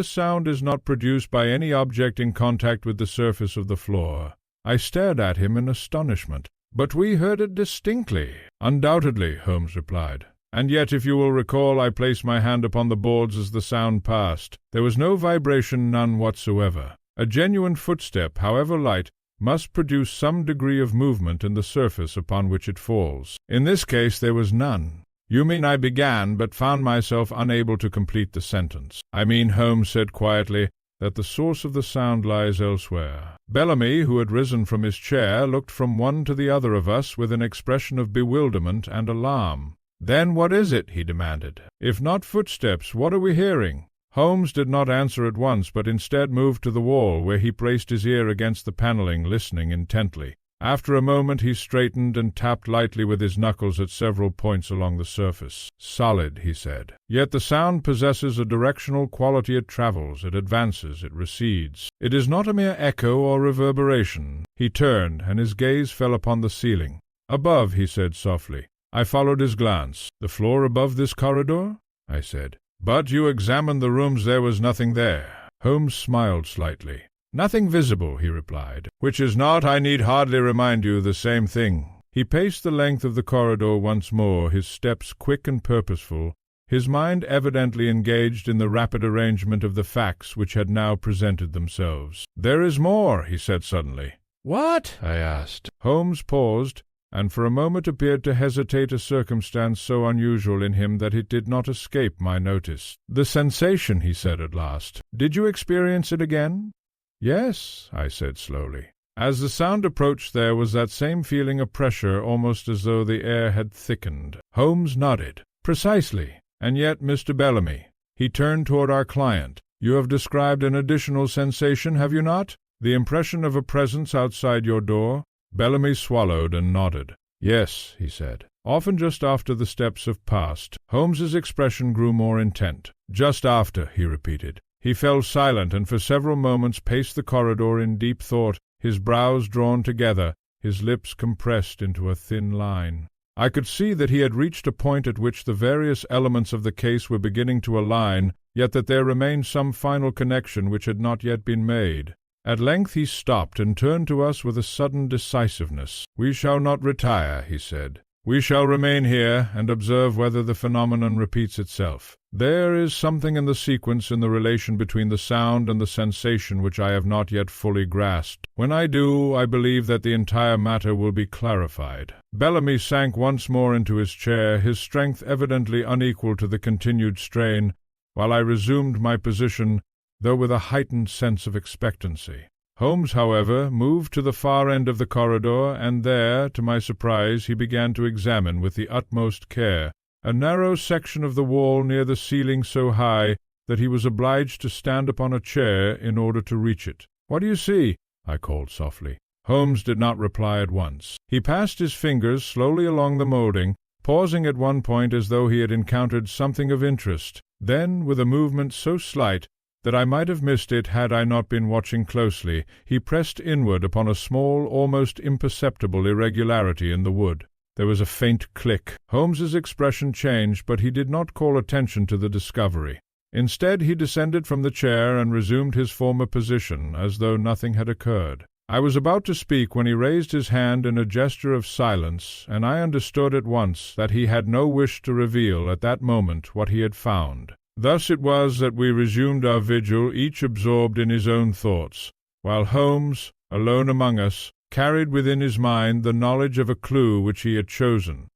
sound is not produced by any object in contact with the surface of the floor. I stared at him in astonishment. "But we heard it distinctly." "Undoubtedly," Holmes replied. "And yet, if you will recall, I placed my hand upon the boards as the sound passed. There was no vibration, none whatsoever. A genuine footstep, however light, must produce some degree of movement in the surface upon which it falls. In this case there was none." "You mean," I began, but found myself unable to complete the sentence. "I mean," Holmes said quietly, "that the source of the sound lies elsewhere." Bellamy, who had risen from his chair, looked from one to the other of us with an expression of bewilderment and alarm. "Then what is it?" he demanded. "If not footsteps, what are we hearing?" Holmes did not answer at once, but instead moved to the wall, where he placed his ear against the paneling, listening intently. After a moment he straightened and tapped lightly with his knuckles at several points along the surface. "Solid," he said. "Yet the sound possesses a directional quality. It travels, it advances, it recedes. It is not a mere echo or reverberation." He turned, and his gaze fell upon the ceiling. "Above," he said softly. I followed his glance. "The floor above this corridor?" I said. "But you examined the rooms. There was nothing there." Holmes smiled slightly. "Nothing visible," he replied, "which is not, I need hardly remind you, the same thing." He paced the length of the corridor once more, his steps quick and purposeful, his mind evidently engaged in the rapid arrangement of the facts which had now presented themselves. "There is more," he said suddenly. "What?" I asked. Holmes paused, and for a moment appeared to hesitate, a circumstance so unusual in him that it did not escape my notice. "The sensation," he said at last. "Did you experience it again?" "Yes," I said slowly. As the sound approached there was that same feeling of pressure, almost as though the air had thickened. Holmes nodded. "Precisely. And yet, Mr. Bellamy," he turned toward our client, "you have described an additional sensation, have you not? The impression of a presence outside your door?" Bellamy swallowed and nodded. "Yes," he said. Often just after the steps have passed, Holmes's expression grew more intent. "Just after," he repeated. He fell silent and for several moments paced the corridor in deep thought, his brows drawn together, his lips compressed into a thin line. I could see that he had reached a point at which the various elements of the case were beginning to align, yet that there remained some final connection which had not yet been made. At length he stopped and turned to us with a sudden decisiveness. "We shall not retire," he said. "We shall remain here and observe whether the phenomenon repeats itself. There is something in the sequence in the relation between the sound and the sensation which I have not yet fully grasped. When I do, I believe that the entire matter will be clarified." Bellamy sank once more into his chair, his strength evidently unequal to the continued strain, while I resumed my position, though with a heightened sense of expectancy. Holmes, however, moved to the far end of the corridor, and there, to my surprise, he began to examine with the utmost care a narrow section of the wall near the ceiling so high that he was obliged to stand upon a chair in order to reach it. "What do you see?" I called softly. Holmes did not reply at once. He passed his fingers slowly along the moulding, pausing at one point as though he had encountered something of interest. Then, with a movement so slight that I might have missed it had I not been watching closely, he pressed inward upon a small, almost imperceptible irregularity in the wood. There was a faint click. Holmes's expression changed, but he did not call attention to the discovery. Instead, he descended from the chair and resumed his former position, as though nothing had occurred. I was about to speak when he raised his hand in a gesture of silence, and I understood at once that he had no wish to reveal at that moment what he had found. Thus it was that we resumed our vigil, each absorbed in his own thoughts, while Holmes, alone among us, carried within his mind the knowledge of a clue which he had chosen,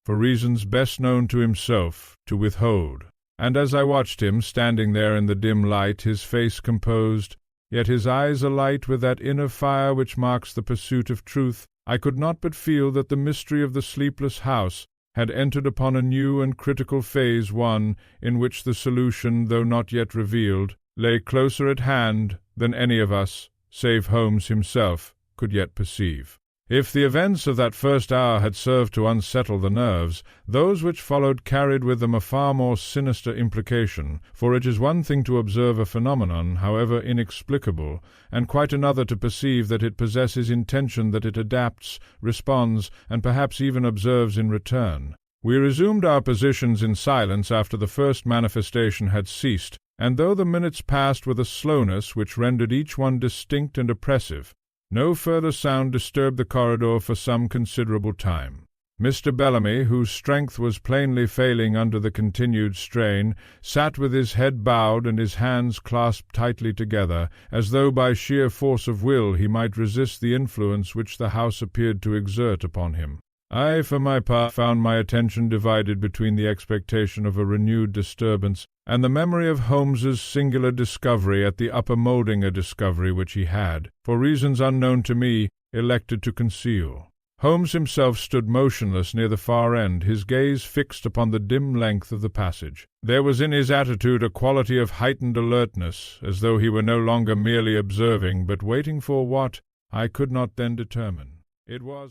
for reasons best known to himself, to withhold. And as I watched him, standing there in the dim light, his face composed, yet his eyes alight with that inner fire which marks the pursuit of truth, I could not but feel that the mystery of the sleepless house had entered upon a new and critical phase, one in which the solution, though not yet revealed, lay closer at hand than any of us, save Holmes himself, could yet perceive. If the events of that first hour had served to unsettle the nerves, those which followed carried with them a far more sinister implication, for it is one thing to observe a phenomenon, however inexplicable, and quite another to perceive that it possesses intention, that it adapts, responds, and perhaps even observes in return. We resumed our positions in silence after the first manifestation had ceased, and though the minutes passed with a slowness which rendered each one distinct and oppressive, no further sound disturbed the corridor for some considerable time. Mr. Bellamy, whose strength was plainly failing under the continued strain, sat with his head bowed and his hands clasped tightly together, as though by sheer force of will he might resist the influence which the house appeared to exert upon him. I, for my part, found my attention divided between the expectation of a renewed disturbance and the memory of Holmes's singular discovery at the upper moulding, a discovery which he had, for reasons unknown to me, elected to conceal. Holmes himself stood motionless near the far end, his gaze fixed upon the dim length of the passage. There was in his attitude a quality of heightened alertness, as though he were no longer merely observing, but waiting for what I could not then determine. It was,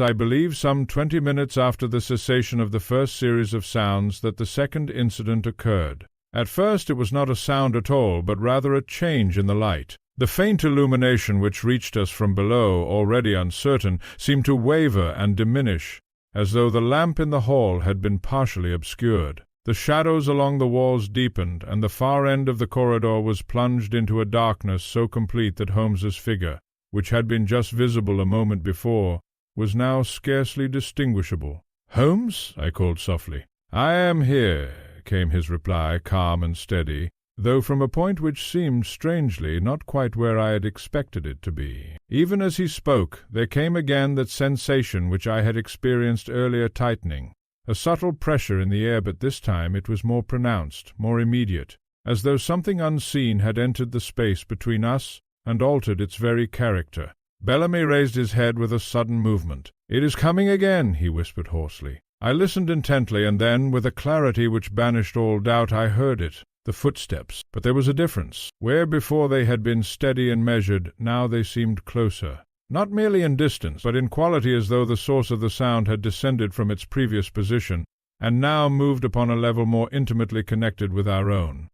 I believe, some 20 minutes after the cessation of the first series of sounds that the second incident occurred. At first it was not a sound at all, but rather a change in the light. The faint illumination which reached us from below, already uncertain, seemed to waver and diminish, as though the lamp in the hall had been partially obscured. The shadows along the walls deepened, and the far end of the corridor was plunged into a darkness so complete that Holmes's figure, which had been just visible a moment before, was now scarcely distinguishable. "Holmes?" I called softly. "I am here," came his reply, calm and steady, though from a point which seemed, strangely, not quite where I had expected it to be. Even as he spoke, there came again that sensation which I had experienced earlier, tightening. A subtle pressure in the air, but this time it was more pronounced, more immediate, as though something unseen had entered the space between us and altered its very character. Bellamy raised his head with a sudden movement. "It is coming again," he whispered hoarsely. I listened intently, and then, with a clarity which banished all doubt, I heard it, the footsteps. But there was a difference. Where before they had been steady and measured, now they seemed closer. Not merely in distance, but in quality, as though the source of the sound had descended from its previous position, and now moved upon a level more intimately connected with our own.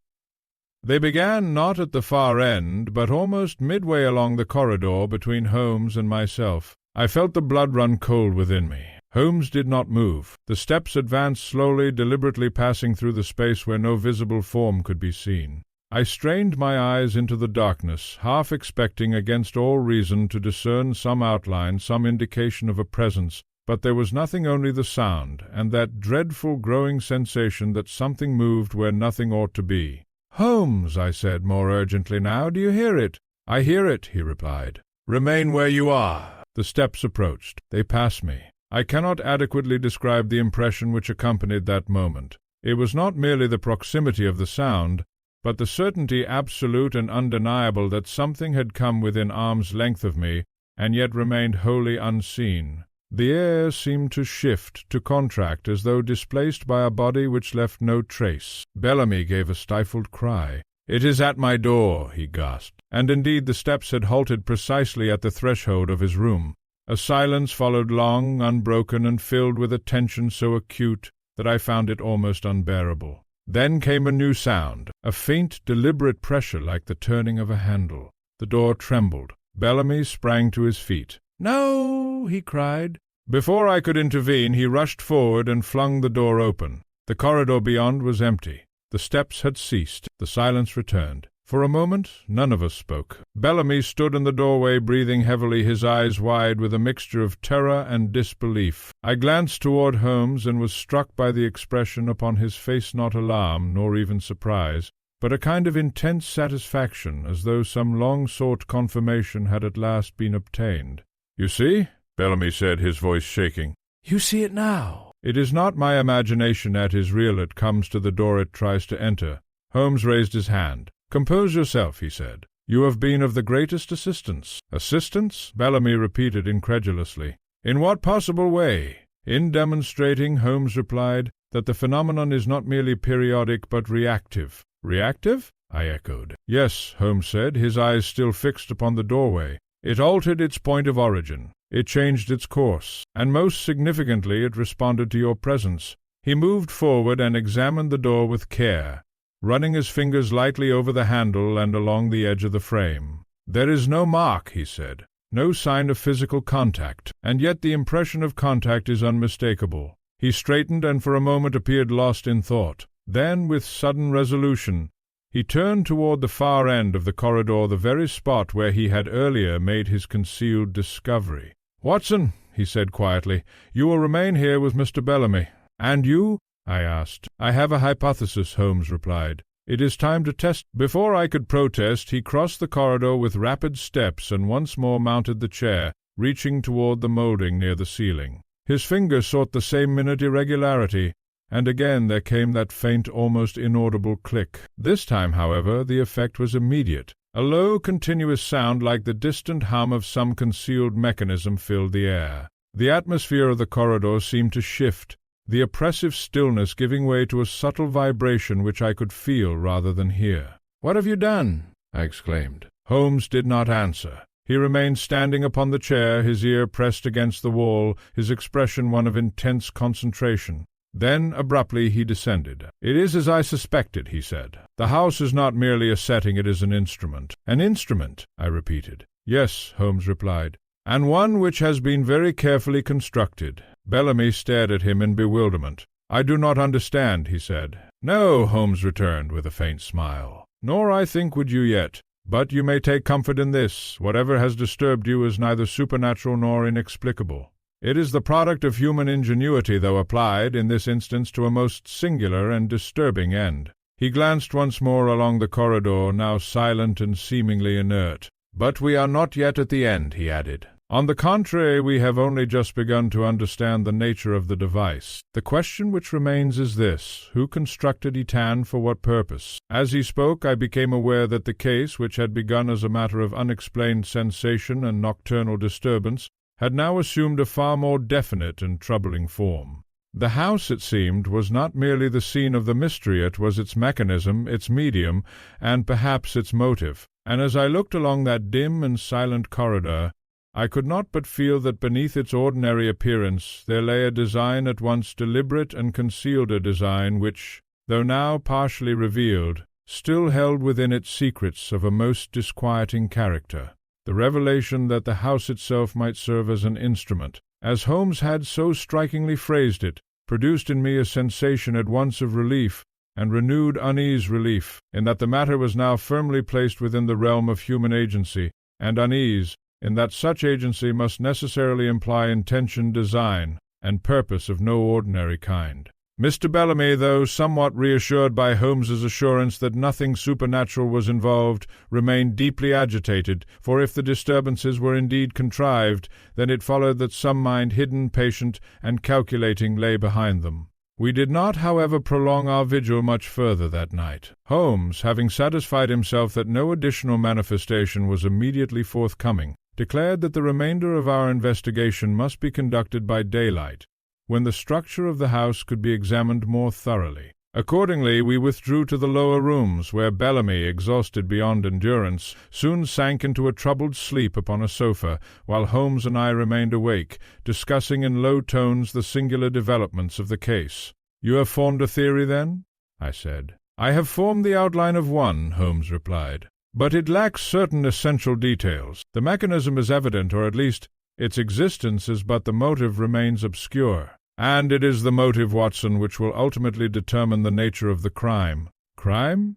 They began not at the far end, but almost midway along the corridor between Holmes and myself. I felt the blood run cold within me. Holmes did not move. The steps advanced slowly, deliberately passing through the space where no visible form could be seen. I strained my eyes into the darkness, half expecting against all reason to discern some outline, some indication of a presence, but there was nothing, only the sound, and that dreadful growing sensation that something moved where nothing ought to be. "Holmes," I said more urgently now, "do you hear it?" "I hear it," he replied. "Remain where you are." The steps approached. They passed me. I cannot adequately describe the impression which accompanied that moment. It was not merely the proximity of the sound, but the certainty absolute and undeniable that something had come within arm's length of me, and yet remained wholly unseen. The air seemed to shift, to contract, as though displaced by a body which left no trace. Bellamy gave a stifled cry. "It is at my door," he gasped. And indeed the steps had halted precisely at the threshold of his room. A silence followed, long, unbroken, and filled with a tension so acute that I found it almost unbearable. Then came a new sound, a faint, deliberate pressure like the turning of a handle. The door trembled. Bellamy sprang to his feet. "No!" he cried. Before I could intervene, he rushed forward and flung the door open. The corridor beyond was empty. The steps had ceased. The silence returned. For a moment none of us spoke. Bellamy stood in the doorway, breathing heavily, his eyes wide with a mixture of terror and disbelief. I glanced toward Holmes and was struck by the expression upon his face, not alarm, nor even surprise, but a kind of intense satisfaction, as though some long-sought confirmation had at last been obtained. "You see?" Bellamy said, his voice shaking. "You see it now." It is not my imagination that is real. It comes to the door it tries to enter. Holmes raised his hand. "Compose yourself," he said. "You have been of the greatest assistance." "Assistance?" Bellamy repeated incredulously. "In what possible way?" "In demonstrating," Holmes replied, "that the phenomenon is not merely periodic but reactive." "Reactive?" I echoed. "Yes," Holmes said, his eyes still fixed upon the doorway. "It altered its point of origin. It changed its course, and most significantly it responded to your presence." He moved forward and examined the door with care, running his fingers lightly over the handle and along the edge of the frame. "There is no mark," he said, "no sign of physical contact, and yet the impression of contact is unmistakable." He straightened and for a moment appeared lost in thought. Then, with sudden resolution, he turned toward the far end of the corridor, the very spot where he had earlier made his concealed discovery. "Watson," he said quietly, "you will remain here with Mr. Bellamy." "And you?" I asked. "I have a hypothesis," Holmes replied. "It is time to test." Before I could protest, he crossed the corridor with rapid steps and once more mounted the chair, reaching toward the molding near the ceiling. His fingers sought the same minute irregularity, and again there came that faint, almost inaudible click. This time, however, the effect was immediate. A low, continuous sound like the distant hum of some concealed mechanism filled the air. The atmosphere of the corridor seemed to shift, the oppressive stillness giving way to a subtle vibration which I could feel rather than hear. "What have you done?" I exclaimed. Holmes did not answer. He remained standing upon the chair, his ear pressed against the wall, his expression one of intense concentration. Then, abruptly, he descended. "It is as I suspected," he said. "The house is not merely a setting, it is an instrument." "An instrument?" I repeated. "Yes," Holmes replied, "and one which has been very carefully constructed." Bellamy stared at him in bewilderment. "I do not understand," he said. "No," Holmes returned with a faint smile. "Nor, I think, would you yet. But you may take comfort in this. Whatever has disturbed you is neither supernatural nor inexplicable. It is the product of human ingenuity, though applied, in this instance, to a most singular and disturbing end." He glanced once more along the corridor, now silent and seemingly inert. "But we are not yet at the end," he added. On the contrary, we have only just begun to understand the nature of the device. The question which remains is this: who constructed it and for what purpose? As he spoke, I became aware that the case, which had begun as a matter of unexplained sensation and nocturnal disturbance, had now assumed a far more definite and troubling form. The house, it seemed, was not merely the scene of the mystery, it was its mechanism, its medium, and perhaps its motive. And as I looked along that dim and silent corridor, I could not but feel that beneath its ordinary appearance there lay a design at once deliberate and concealed, a design which, though now partially revealed, still held within it secrets of a most disquieting character. The revelation that the house itself might serve as an instrument, as Holmes had so strikingly phrased it, produced in me a sensation at once of relief and renewed unease. Relief, in that the matter was now firmly placed within the realm of human agency, and unease, in that such agency must necessarily imply intention, design, and purpose of no ordinary kind. Mr. Bellamy, though somewhat reassured by Holmes's assurance that nothing supernatural was involved, remained deeply agitated, for if the disturbances were indeed contrived, then it followed that some mind hidden, patient, and calculating lay behind them. We did not, however, prolong our vigil much further that night. Holmes, having satisfied himself that no additional manifestation was immediately forthcoming, declared that the remainder of our investigation must be conducted by daylight, when the structure of the house could be examined more thoroughly. Accordingly, we withdrew to the lower rooms, where Bellamy, exhausted beyond endurance, soon sank into a troubled sleep upon a sofa, while Holmes and I remained awake, discussing in low tones the singular developments of the case. "You have formed a theory, then?" I said. "I have formed the outline of one," Holmes replied, "but it lacks certain essential details. The mechanism is evident, or at least its existence is, but the motive remains obscure. And it is the motive, Watson, which will ultimately determine the nature of the crime." "Crime?"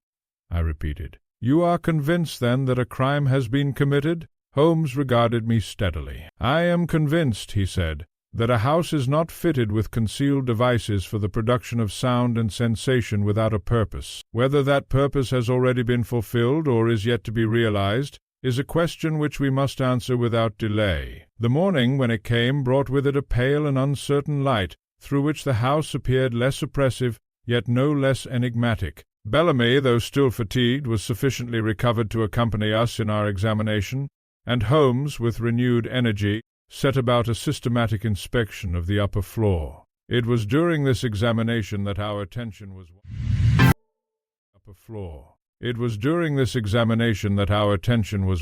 I repeated. "You are convinced, then, that a crime has been committed?" Holmes regarded me steadily. "I am convinced," he said, "that a house is not fitted with concealed devices for the production of sound and sensation without a purpose. Whether that purpose has already been fulfilled or is yet to be realized is a question which we must answer without delay. The morning, when it came, brought with it a pale and uncertain light, through which the house appeared less oppressive, yet no less enigmatic. Bellamy, though still fatigued, was sufficiently recovered to accompany us in our examination, and Holmes, with renewed energy, set about a systematic inspection of the upper floor. It was during this examination that our attention was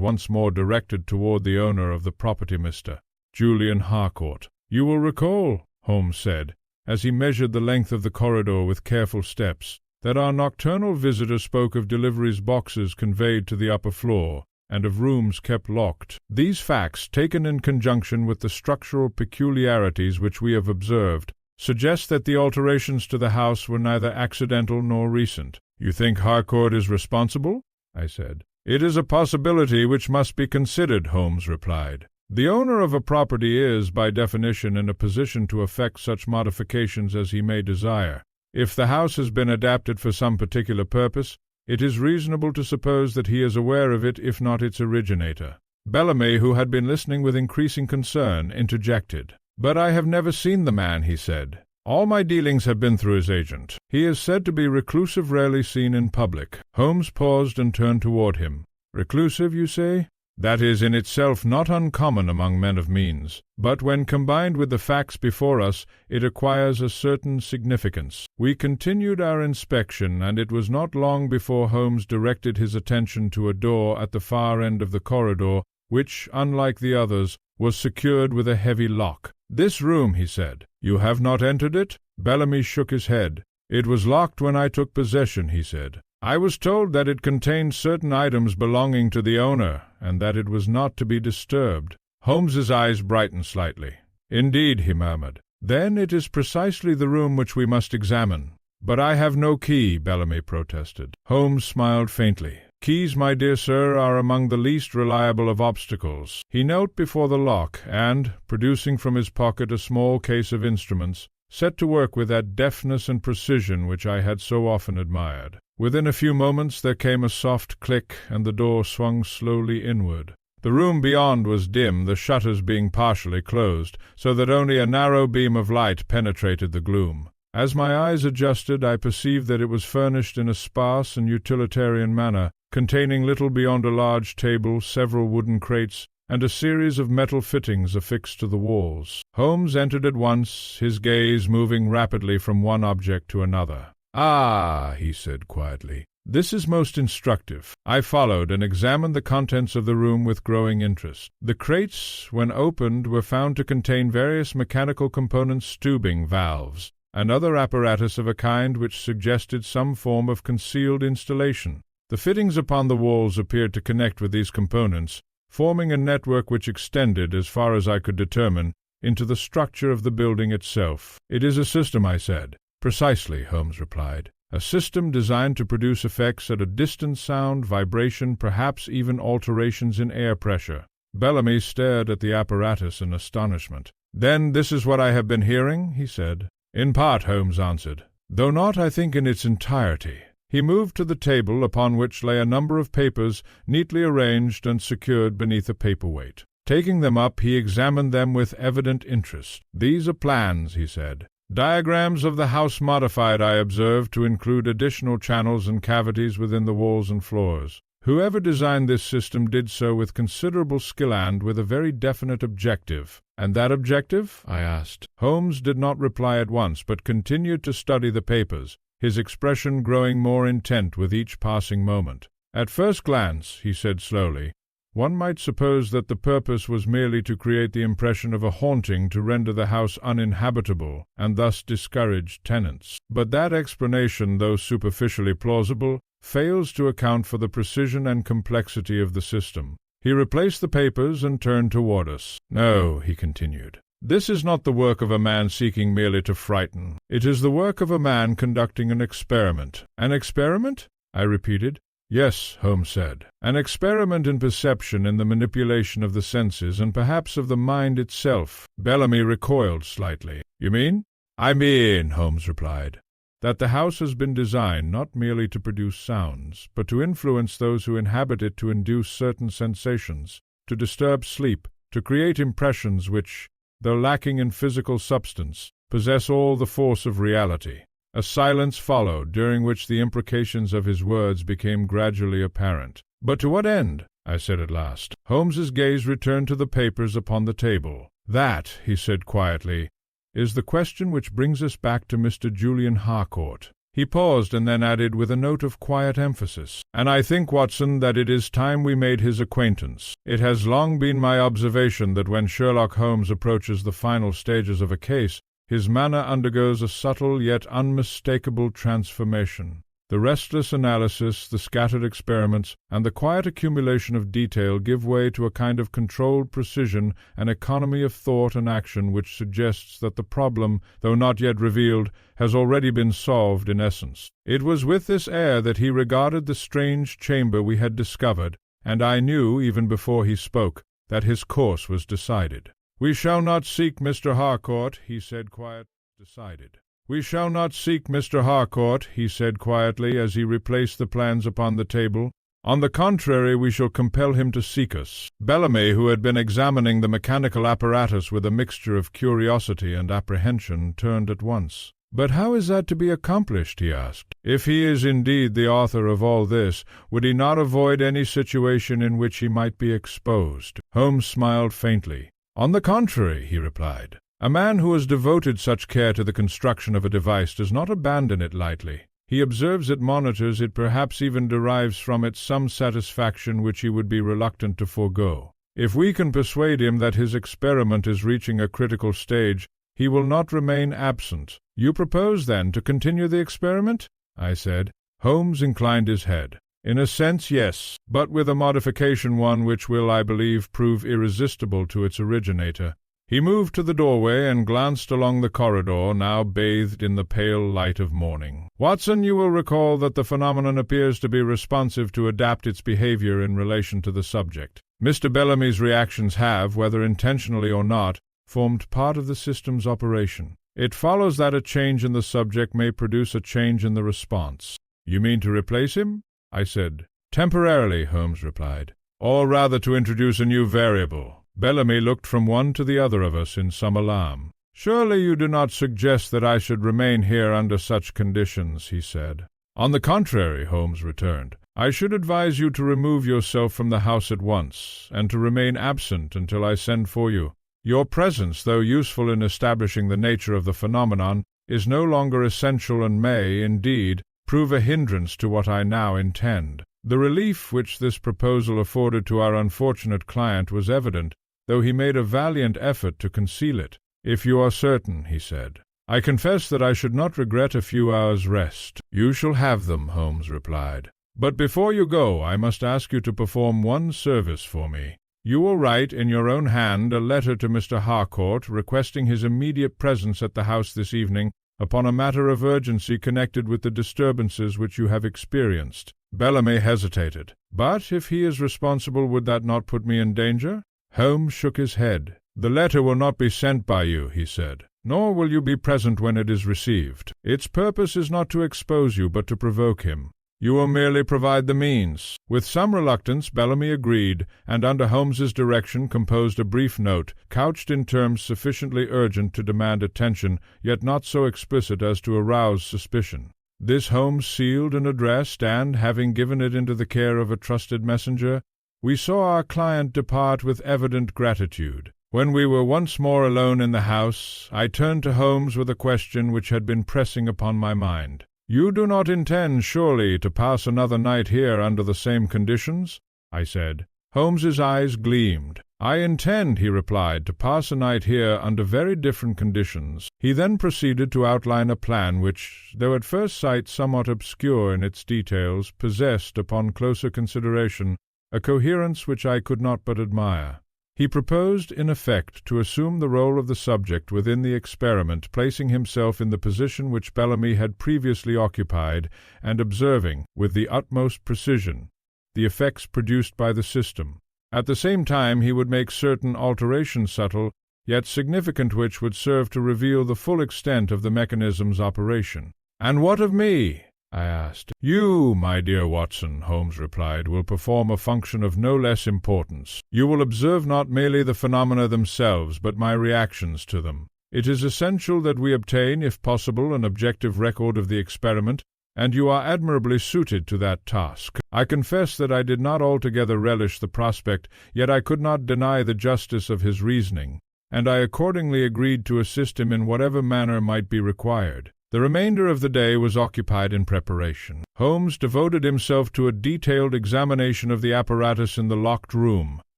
once more directed toward the owner of the property, Mr. Julian Harcourt. "You will recall," Holmes said, as he measured the length of the corridor with careful steps, "that our nocturnal visitor spoke of deliveries boxes conveyed to the upper floor, and of rooms kept locked. These facts, taken in conjunction with the structural peculiarities which we have observed, suggest that the alterations to the house were neither accidental nor recent." "You think Harcourt is responsible?" I said. "It is a possibility which must be considered," Holmes replied. "The owner of a property is, by definition, in a position to effect such modifications as he may desire. If the house has been adapted for some particular purpose, it is reasonable to suppose that he is aware of it, if not its originator." Bellamy, who had been listening with increasing concern, interjected. "But I have never seen the man," he said. "All my dealings have been through his agent. He is said to be reclusive, rarely seen in public." Holmes paused and turned toward him. "Reclusive, you say? That is in itself not uncommon among men of means, but when combined with the facts before us, it acquires a certain significance." We continued our inspection, and it was not long before Holmes directed his attention to a door at the far end of the corridor, which, unlike the others, was secured with a heavy lock. "This room," he said. "You have not entered it?" Bellamy shook his head. "It was locked when I took possession," he said. "I was told that it contained certain items belonging to the owner, and that it was not to be disturbed." Holmes's eyes brightened slightly. "Indeed," he murmured. "Then it is precisely the room which we must examine." "But I have no key," Bellamy protested. Holmes smiled faintly. "Keys, my dear sir, are among the least reliable of obstacles." He knelt before the lock, and, producing from his pocket a small case of instruments, set to work with that deftness and precision which I had so often admired. Within a few moments there came a soft click, and the door swung slowly inward. The room beyond was dim, the shutters being partially closed, so that only a narrow beam of light penetrated the gloom. As my eyes adjusted, I perceived that it was furnished in a sparse and utilitarian manner, containing little beyond a large table, several wooden crates, and a series of metal fittings affixed to the walls. Holmes entered at once, his gaze moving rapidly from one object to another. "Ah," he said quietly, "this is most instructive." I followed and examined the contents of the room with growing interest. The crates, when opened, were found to contain various mechanical components, tubing, valves, and other apparatus of a kind which suggested some form of concealed installation. The fittings upon the walls appeared to connect with these components, forming a network which extended, as far as I could determine, into the structure of the building itself. "It is a system," I said. "Precisely," Holmes replied. "A system designed to produce effects at a distant sound, vibration, perhaps even alterations in air pressure." Bellamy stared at the apparatus in astonishment. "Then this is what I have been hearing?" he said. "In part," Holmes answered, "though not, I think, in its entirety." He moved to the table, upon which lay a number of papers, neatly arranged and secured beneath a paperweight. Taking them up, he examined them with evident interest. "These are plans," he said. "Diagrams of the house modified, I observed, to include additional channels and cavities within the walls and floors. Whoever designed this system did so with considerable skill and with a very definite objective." "And that objective?" I asked. Holmes did not reply at once, but continued to study the papers, his expression growing more intent with each passing moment. "At first glance," he said slowly, "one might suppose that the purpose was merely to create the impression of a haunting to render the house uninhabitable, and thus discourage tenants. But that explanation, though superficially plausible, fails to account for the precision and complexity of the system." He replaced the papers and turned toward us. "No," he continued, "this is not the work of a man seeking merely to frighten. It is the work of a man conducting an experiment." "An experiment?" I repeated. "Yes," Holmes said, "an experiment in perception, in the manipulation of the senses, and perhaps of the mind itself." Bellamy recoiled slightly. "You mean?" "I mean," Holmes replied, "that the house has been designed not merely to produce sounds, but to influence those who inhabit it, to induce certain sensations, to disturb sleep, to create impressions which, though lacking in physical substance, possess all the force of reality." A silence followed, during which the implications of his words became gradually apparent. "But to what end?" I said at last. Holmes's gaze returned to the papers upon the table. "That," he said quietly, "is the question which brings us back to Mr. Julian Harcourt." He paused and then added with a note of quiet emphasis, "And I think, Watson, that it is time we made his acquaintance. It has long been my observation that when Sherlock Holmes approaches the final stages of a case, his manner undergoes a subtle yet unmistakable transformation. The restless analysis, the scattered experiments, and the quiet accumulation of detail give way to a kind of controlled precision and economy of thought and action which suggests that the problem, though not yet revealed, has already been solved in essence. It was with this air that he regarded the strange chamber we had discovered, and I knew, even before he spoke, that his course was decided. "We shall not seek Mr. Harcourt," he said quietly. "Decided. "We shall not seek Mr. Harcourt," he said quietly, as he replaced the plans upon the table. "On the contrary, we shall compel him to seek us." Bellamy, who had been examining the mechanical apparatus with a mixture of curiosity and apprehension, turned at once. "But how is that to be accomplished?" he asked. "If he is indeed the author of all this, would he not avoid any situation in which he might be exposed?" Holmes smiled faintly. "On the contrary," he replied, "a man who has devoted such care to the construction of a device does not abandon it lightly. He observes it, monitors it, perhaps even derives from it some satisfaction which he would be reluctant to forego. If we can persuade him that his experiment is reaching a critical stage, he will not remain absent." "You propose, then, to continue the experiment?" I said. Holmes inclined his head. "In a sense, yes, but with a modification, one which will, I believe, prove irresistible to its originator." He moved to the doorway and glanced along the corridor, now bathed in the pale light of morning. "Watson, you will recall that the phenomenon appears to be responsive to adapt its behavior in relation to the subject. Mr. Bellamy's reactions have, whether intentionally or not, formed part of the system's operation. It follows that a change in the subject may produce a change in the response." "You mean to replace him?" I said. "Temporarily," Holmes replied. or rather to introduce a new variable." Bellamy looked from one to the other of us in some alarm. "Surely you do not suggest that I should remain here under such conditions," he said. "On the contrary," Holmes returned, "I should advise you to remove yourself from the house at once, and to remain absent until I send for you. Your presence, though useful in establishing the nature of the phenomenon, is no longer essential and may, indeed, prove a hindrance to what I now intend." The relief which this proposal afforded to our unfortunate client was evident, though he made a valiant effort to conceal it. "If you are certain," he said, "I confess that I should not regret a few hours' rest." "You shall have them," Holmes replied. "But before you go, I must ask you to perform one service for me. You will write in your own hand a letter to Mr. Harcourt requesting his immediate presence at the house this evening upon a matter of urgency connected with the disturbances which you have experienced." Bellamy hesitated. "But if he is responsible, would that not put me in danger?" Holmes shook his head. "The letter will not be sent by you," he said, "nor will you be present when it is received. Its purpose is not to expose you, but to provoke him. You will merely provide the means." With some reluctance Bellamy agreed, and under Holmes's direction composed a brief note, couched in terms sufficiently urgent to demand attention, yet not so explicit as to arouse suspicion. This Holmes sealed and addressed, and, having given it into the care of a trusted messenger, we saw our client depart with evident gratitude. When we were once more alone in the house, I turned to Holmes with a question which had been pressing upon my mind. "You do not intend, surely, to pass another night here under the same conditions?" I said. Holmes's eyes gleamed. "I intend," he replied, "to pass a night here under very different conditions." He then proceeded to outline a plan which, though at first sight somewhat obscure in its details, possessed, upon closer consideration, a coherence which I could not but admire. He proposed, in effect, to assume the role of the subject within the experiment, placing himself in the position which Bellamy had previously occupied, and observing, with the utmost precision, the effects produced by the system. At the same time he would make certain alterations subtle, yet significant, which would serve to reveal the full extent of the mechanism's operation. "And what of me?" I asked. "You, my dear Watson," Holmes replied, "will perform a function of no less importance. You will observe not merely the phenomena themselves, but my reactions to them. It is essential that we obtain, if possible, an objective record of the experiment, and you are admirably suited to that task." I confess that I did not altogether relish the prospect, yet I could not deny the justice of his reasoning, and I accordingly agreed to assist him in whatever manner might be required. The remainder of the day was occupied in preparation. Holmes devoted himself to a detailed examination of the apparatus in the locked room,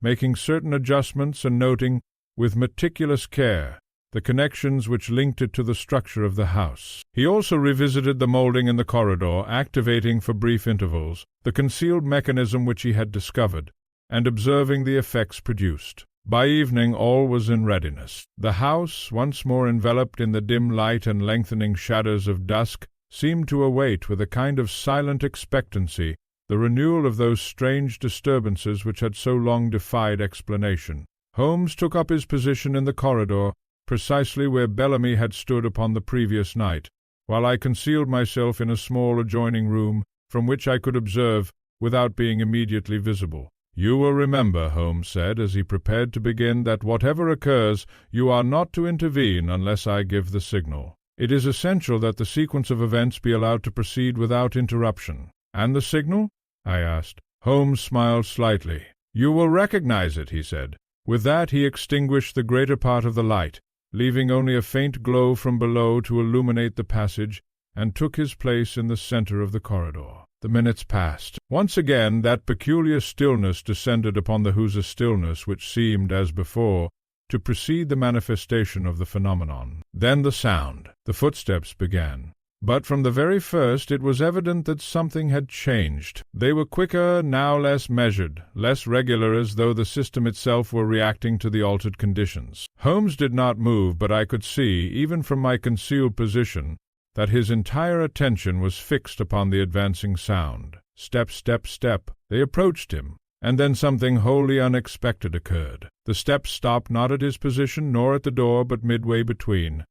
making certain adjustments and noting, with meticulous care, the connections which linked it to the structure of the house. He also revisited the molding in the corridor, activating for brief intervals the concealed mechanism which he had discovered, and observing the effects produced. By evening all was in readiness. The house, once more enveloped in the dim light and lengthening shadows of dusk, seemed to await with a kind of silent expectancy the renewal of those strange disturbances which had so long defied explanation. Holmes took up his position in the corridor, precisely where Bellamy had stood upon the previous night, while I concealed myself in a small adjoining room, from which I could observe, without being immediately visible. "You will remember," Holmes said, as he prepared to begin, "that whatever occurs, you are not to intervene unless I give the signal. It is essential that the sequence of events be allowed to proceed without interruption." "And the signal?" I asked. Holmes smiled slightly. "You will recognize it," he said. With that he extinguished the greater part of the light, leaving only a faint glow from below to illuminate the passage, and took his place in the center of the corridor. The minutes passed. Once again that peculiar stillness descended upon the whose stillness which seemed, as before, to precede the manifestation of the phenomenon. Then the sound. The footsteps began. But from the very first it was evident that something had changed. They were quicker, now less measured, less regular, as though the system itself were reacting to the altered conditions. Holmes did not move, but I could see, even from my concealed position, that his entire attention was fixed upon the advancing sound. Step, step, step. They approached him, and then something wholly unexpected occurred. The steps stopped not at his position, nor at the door, but midway between.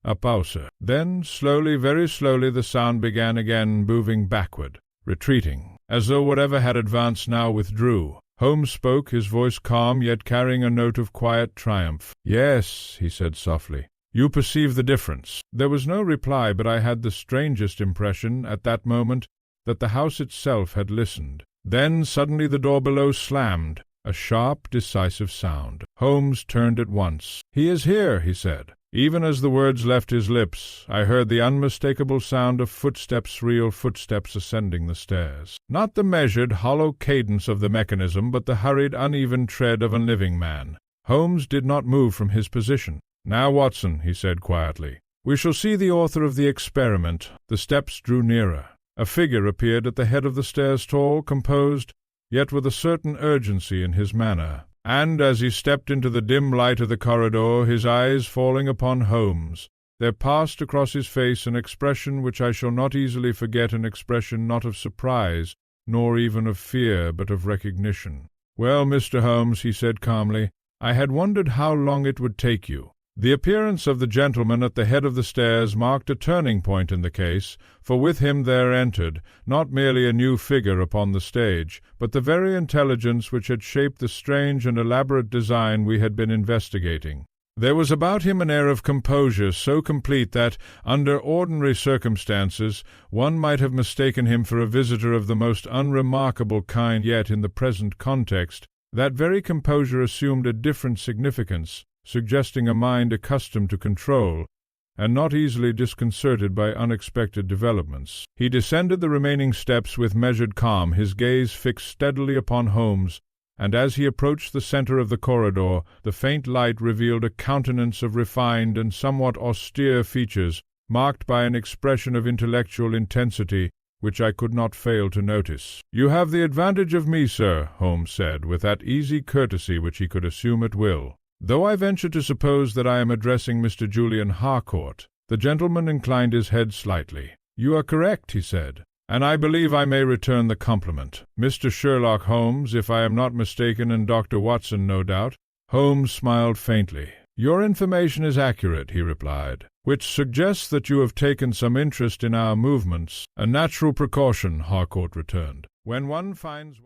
A pause. Then, slowly, very slowly, the sound began again, moving backward, retreating, as though whatever had advanced now withdrew. Holmes spoke, his voice calm, yet carrying a note of quiet triumph. "Yes," he said softly. "You perceive the difference." There was no reply, but I had the strangest impression, at that moment, that the house itself had listened. Then suddenly the door below slammed, a sharp, decisive sound. Holmes turned at once. "He is here," he said. Even as the words left his lips, I heard the unmistakable sound of footsteps, real footsteps ascending the stairs. Not the measured, hollow cadence of the mechanism, but the hurried, uneven tread of a living man. Holmes did not move from his position. "Now, Watson," he said quietly, "we shall see the author of the experiment." The steps drew nearer. A figure appeared at the head of the stairs, tall, composed, yet with a certain urgency in his manner. And as he stepped into the dim light of the corridor, his eyes falling upon Holmes, there passed across his face an expression which I shall not easily forget, an expression not of surprise, nor even of fear, but of recognition. "Well, Mr. Holmes," he said calmly, "I had wondered how long it would take you." The appearance of the gentleman at the head of the stairs marked a turning point in the case, for with him there entered, not merely a new figure upon the stage, but the very intelligence which had shaped the strange and elaborate design we had been investigating. There was about him an air of composure so complete that, under ordinary circumstances, one might have mistaken him for a visitor of the most unremarkable kind, yet in the present context, that very composure assumed a different significance, suggesting a mind accustomed to control, and not easily disconcerted by unexpected developments. He descended the remaining steps with measured calm, his gaze fixed steadily upon Holmes, and as he approached the center of the corridor, the faint light revealed a countenance of refined and somewhat austere features, marked by an expression of intellectual intensity which I could not fail to notice. "You have the advantage of me, sir," Holmes said, with that easy courtesy which he could assume at will. "Though I venture to suppose that I am addressing Mr. Julian Harcourt." The gentleman inclined his head slightly. "You are correct," he said, "and I believe I may return the compliment. Mr. Sherlock Holmes, if I am not mistaken, and Dr. Watson, no doubt." Holmes smiled faintly. "Your information is accurate," he replied, "which suggests that you have taken some interest in our movements." "A natural precaution," Harcourt returned. "When one finds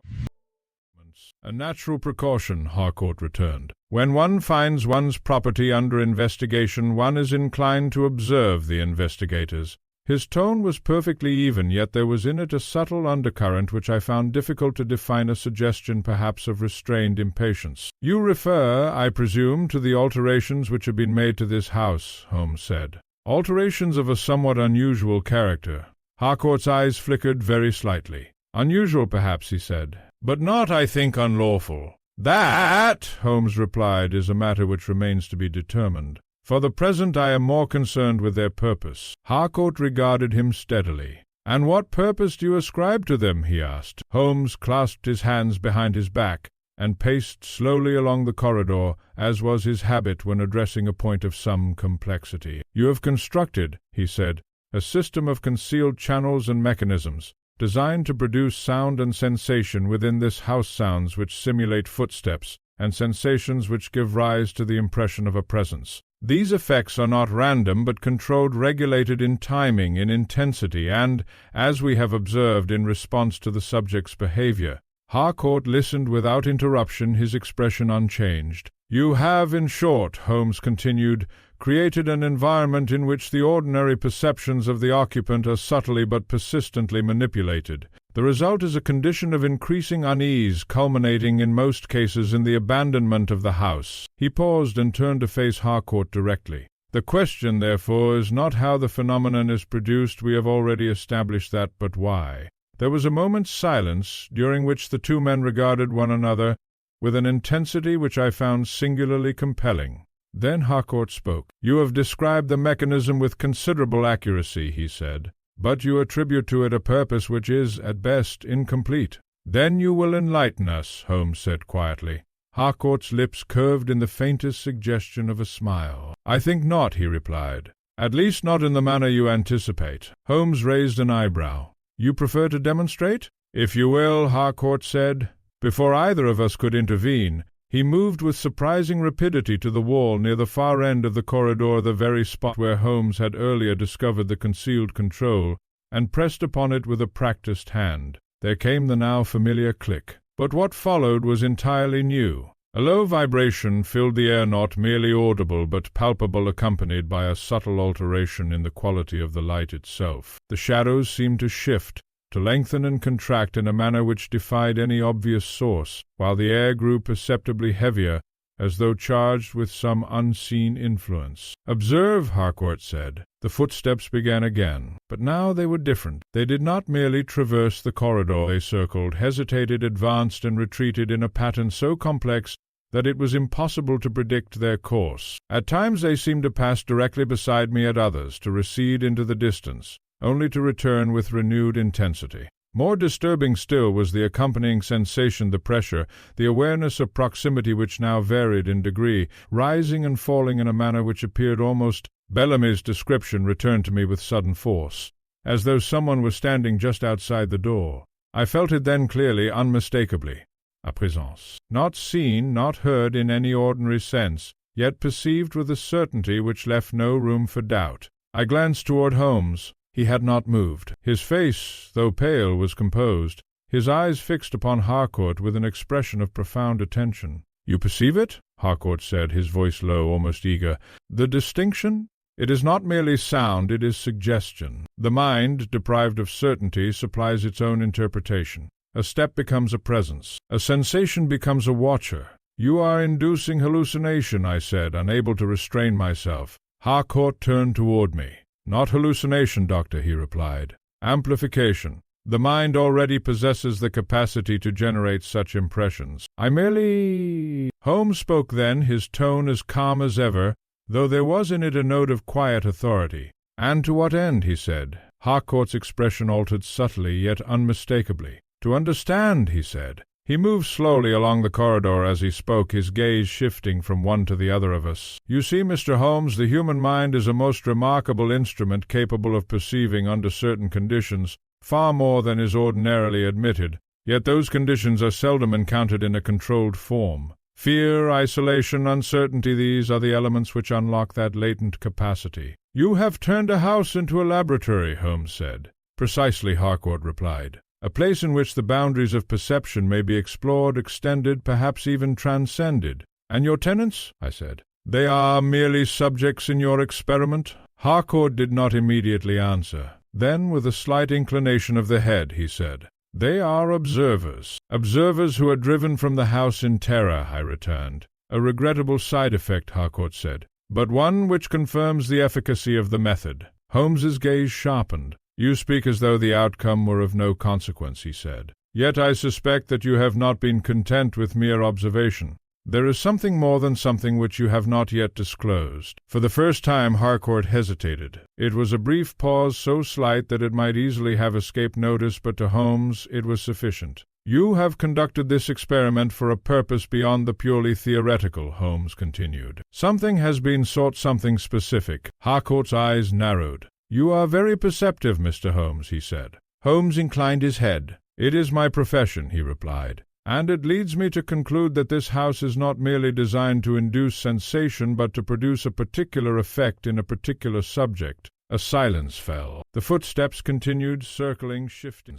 one's property under investigation, one is inclined to observe the investigators." His tone was perfectly even, yet there was in it a subtle undercurrent which I found difficult to define, a suggestion perhaps of restrained impatience. "You refer, I presume, to the alterations which have been made to this house," Holmes said. "Alterations of a somewhat unusual character." Harcourt's eyes flickered very slightly. "Unusual, perhaps," he said, "but not, I think, unlawful." "That," Holmes replied, "is a matter which remains to be determined. For the present I am more concerned with their purpose." Harcourt regarded him steadily. "And what purpose do you ascribe to them?" he asked. Holmes clasped his hands behind his back, and paced slowly along the corridor, as was his habit when addressing a point of some complexity. "You have constructed," he said, "a system of concealed channels and mechanisms, designed to produce sound and sensation within this house, sounds which simulate footsteps, and sensations which give rise to the impression of a presence. These effects are not random, but controlled, regulated in timing, in intensity, and, as we have observed, in response to the subject's behavior." Harcourt listened without interruption, his expression unchanged. "You have, in short," Holmes continued, "created an environment in which the ordinary perceptions of the occupant are subtly but persistently manipulated. The result is a condition of increasing unease, culminating in most cases in the abandonment of the house." He paused and turned to face Harcourt directly. "The question, therefore, is not how the phenomenon is produced, we have already established that, but why." There was a moment's silence, during which the two men regarded one another with an intensity which I found singularly compelling. Then Harcourt spoke. "You have described the mechanism with considerable accuracy," he said, "but you attribute to it a purpose which is, at best, incomplete." "Then you will enlighten us," Holmes said quietly. Harcourt's lips curved in the faintest suggestion of a smile. "I think not," he replied. "At least not in the manner you anticipate." Holmes raised an eyebrow. "You prefer to demonstrate?" "If you will," Harcourt said. Before either of us could intervene, he moved with surprising rapidity to the wall near the far end of the corridor, the very spot where Holmes had earlier discovered the concealed control, and pressed upon it with a practised hand. There came the now familiar click. But what followed was entirely new. A low vibration filled the air, not merely audible but palpable, accompanied by a subtle alteration in the quality of the light itself. The shadows seemed to shift, to lengthen and contract in a manner which defied any obvious source, while the air grew perceptibly heavier, as though charged with some unseen influence. "Observe," Harcourt said. The footsteps began again, but now they were different. They did not merely traverse the corridor. They circled, hesitated, advanced, and retreated in a pattern so complex that it was impossible to predict their course. At times they seemed to pass directly beside me, at others to recede into the distance, only to return with renewed intensity. More disturbing still was the accompanying sensation, the pressure, the awareness of proximity, which now varied in degree, rising and falling in a manner which appeared almost— Bellamy's description returned to me with sudden force, as though someone was standing just outside the door. I felt it then clearly, unmistakably. A présence. Not seen, not heard in any ordinary sense, yet perceived with a certainty which left no room for doubt. I glanced toward Holmes. He had not moved. His face, though pale, was composed, his eyes fixed upon Harcourt with an expression of profound attention. "You perceive it?" Harcourt said, his voice low, almost eager. "The distinction? It is not merely sound, it is suggestion. The mind, deprived of certainty, supplies its own interpretation. A step becomes a presence. A sensation becomes a watcher. You are inducing hallucination," I said, unable to restrain myself. Harcourt turned toward me. "Not hallucination, Doctor," he replied. "Amplification. The mind already possesses the capacity to generate such impressions. I merely—" Holmes spoke then, his tone as calm as ever, though there was in it a note of quiet authority. "And to what end?" he said. Harcourt's expression altered subtly, yet unmistakably. "To understand," he said. He moved slowly along the corridor as he spoke, his gaze shifting from one to the other of us. "You see, Mr. Holmes, the human mind is a most remarkable instrument, capable of perceiving, under certain conditions, far more than is ordinarily admitted. Yet those conditions are seldom encountered in a controlled form. Fear, isolation, uncertainty, these are the elements which unlock that latent capacity." "You have turned a house into a laboratory," Holmes said. "Precisely," Harcourt replied. "A place in which the boundaries of perception may be explored, extended, perhaps even transcended." "And your tenants?" I said. "They are merely subjects in your experiment?" Harcourt did not immediately answer. Then, with a slight inclination of the head, he said, "They are observers. Observers who are driven from the house in terror," I returned. "A regrettable side effect," Harcourt said, "but one which confirms the efficacy of the method." Holmes's gaze sharpened. "You speak as though the outcome were of no consequence," he said. "Yet I suspect that you have not been content with mere observation. There is something more than something which you have not yet disclosed." For the first time Harcourt hesitated. It was a brief pause, so slight that it might easily have escaped notice, but to Holmes it was sufficient. "You have conducted this experiment for a purpose beyond the purely theoretical," Holmes continued. "Something has been sought, something specific." Harcourt's eyes narrowed. "You are very perceptive, Mr. Holmes," he said. Holmes inclined his head. "It is my profession," he replied, "and it leads me to conclude that this house is not merely designed to induce sensation, but to produce a particular effect in a particular subject." A silence fell. The footsteps continued, circling, shifting.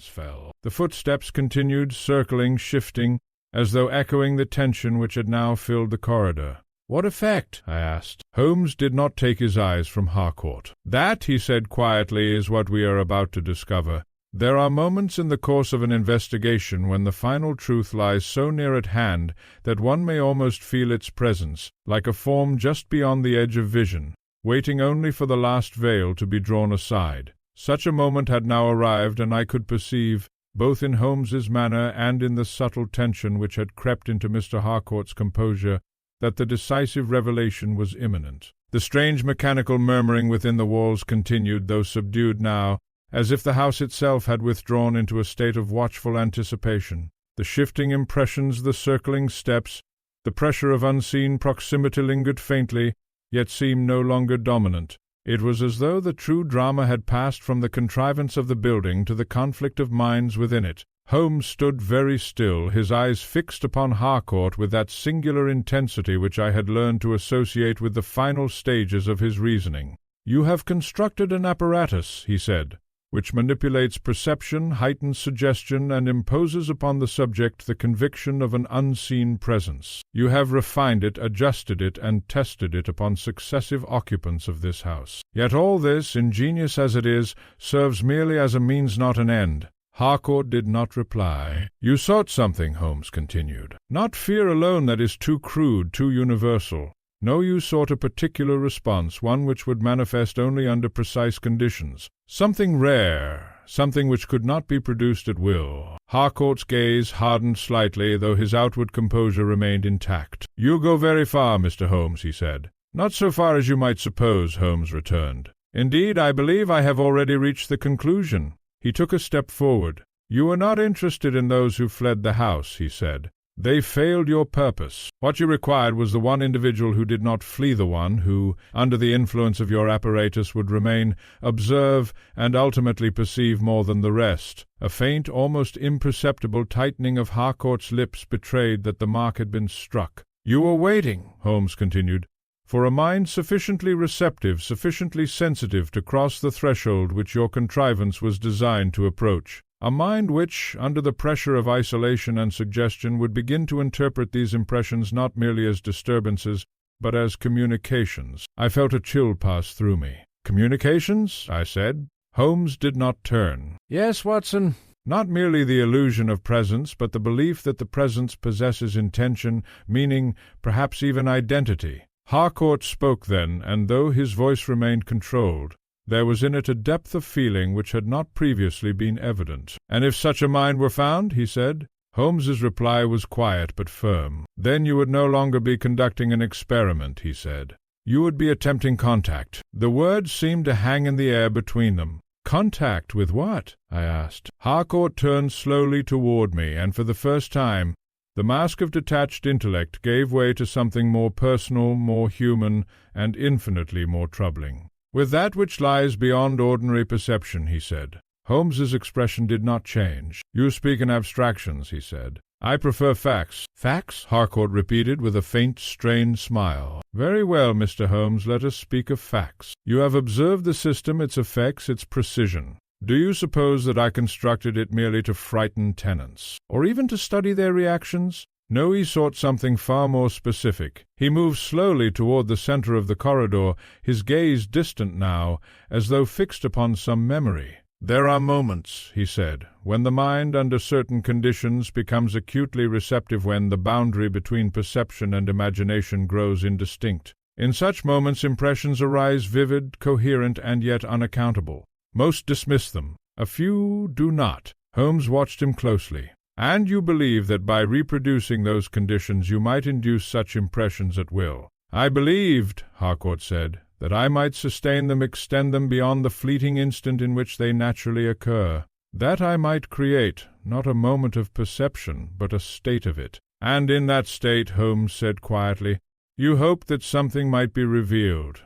The footsteps continued, circling, shifting, as though echoing the tension which had now filled the corridor. "What effect?" I asked. Holmes did not take his eyes from Harcourt. "That," he said quietly, "is what we are about to discover. There are moments in the course of an investigation when the final truth lies so near at hand that one may almost feel its presence, like a form just beyond the edge of vision, waiting only for the last veil to be drawn aside. Such a moment had now arrived, and I could perceive, both in Holmes's manner and in the subtle tension which had crept into Mr. Harcourt's composure, that the decisive revelation was imminent. The strange mechanical murmuring within the walls continued, though subdued now, as if the house itself had withdrawn into a state of watchful anticipation. The shifting impressions, the circling steps, the pressure of unseen proximity lingered faintly, yet seemed no longer dominant. It was as though the true drama had passed from the contrivance of the building to the conflict of minds within it. Holmes stood very still, his eyes fixed upon Harcourt with that singular intensity which I had learned to associate with the final stages of his reasoning. "You have constructed an apparatus," he said, which manipulates perception, heightens suggestion, and imposes upon the subject the conviction of an unseen presence. You have refined it, adjusted it, and tested it upon successive occupants of this house. Yet all this, ingenious as it is, serves merely as a means, not an end." Harcourt did not reply. "You sought something," Holmes continued. "Not fear alone that is too crude, too universal. No, you sought a particular response, one which would manifest only under precise conditions. Something rare, something which could not be produced at will." Harcourt's gaze hardened slightly, though his outward composure remained intact. "You go very far, Mr. Holmes," he said. "Not so far as you might suppose," Holmes returned. "Indeed, I believe I have already reached the conclusion." He took a step forward. "You were not interested in those who fled the house," he said. "They failed your purpose. What you required was the one individual who did not flee, the one who, under the influence of your apparatus, would remain, observe, and ultimately perceive more than the rest." A faint, almost imperceptible tightening of Harcourt's lips betrayed that the mark had been struck. "You were waiting," Holmes continued, "for a mind sufficiently receptive, sufficiently sensitive to cross the threshold which your contrivance was designed to approach. A mind which, under the pressure of isolation and suggestion, would begin to interpret these impressions not merely as disturbances, but as communications." I felt a chill pass through me. "Communications?" I said. Holmes did not turn. "Yes, Watson. Not merely the illusion of presence, but the belief that the presence possesses intention, meaning, perhaps even identity." Harcourt spoke then, and though his voice remained controlled, there was in it a depth of feeling which had not previously been evident. "And if such a mind were found?" he said. Holmes's reply was quiet but firm. "Then you would no longer be conducting an experiment," he said. "You would be attempting contact." The words seemed to hang in the air between them. "Contact with what?" I asked. Harcourt turned slowly toward me, and for the first time the mask of detached intellect gave way to something more personal, more human, and infinitely more troubling. "With that which lies beyond ordinary perception," he said. Holmes's expression did not change. "You speak in abstractions," he said. "I prefer facts." "Facts?" Harcourt repeated with a faint, strained smile. "Very well, Mr. Holmes, let us speak of facts. You have observed the system, its effects, its precision. Do you suppose that I constructed it merely to frighten tenants, or even to study their reactions? No, he sought something far more specific. He moved slowly toward the center of the corridor, his gaze distant now, as though fixed upon some memory. "There are moments," he said, "when the mind, under certain conditions, becomes acutely receptive, when the boundary between perception and imagination grows indistinct. In such moments impressions arise vivid, coherent, and yet unaccountable. Most dismiss them. A few do not." Holmes watched him closely. "And you believe that by reproducing those conditions you might induce such impressions at will?" "I believed," Harcourt said, "that I might sustain them, extend them beyond the fleeting instant in which they naturally occur. That I might create, not a moment of perception, but a state of it." "And in that state," Holmes said quietly, "you hoped that something might be revealed."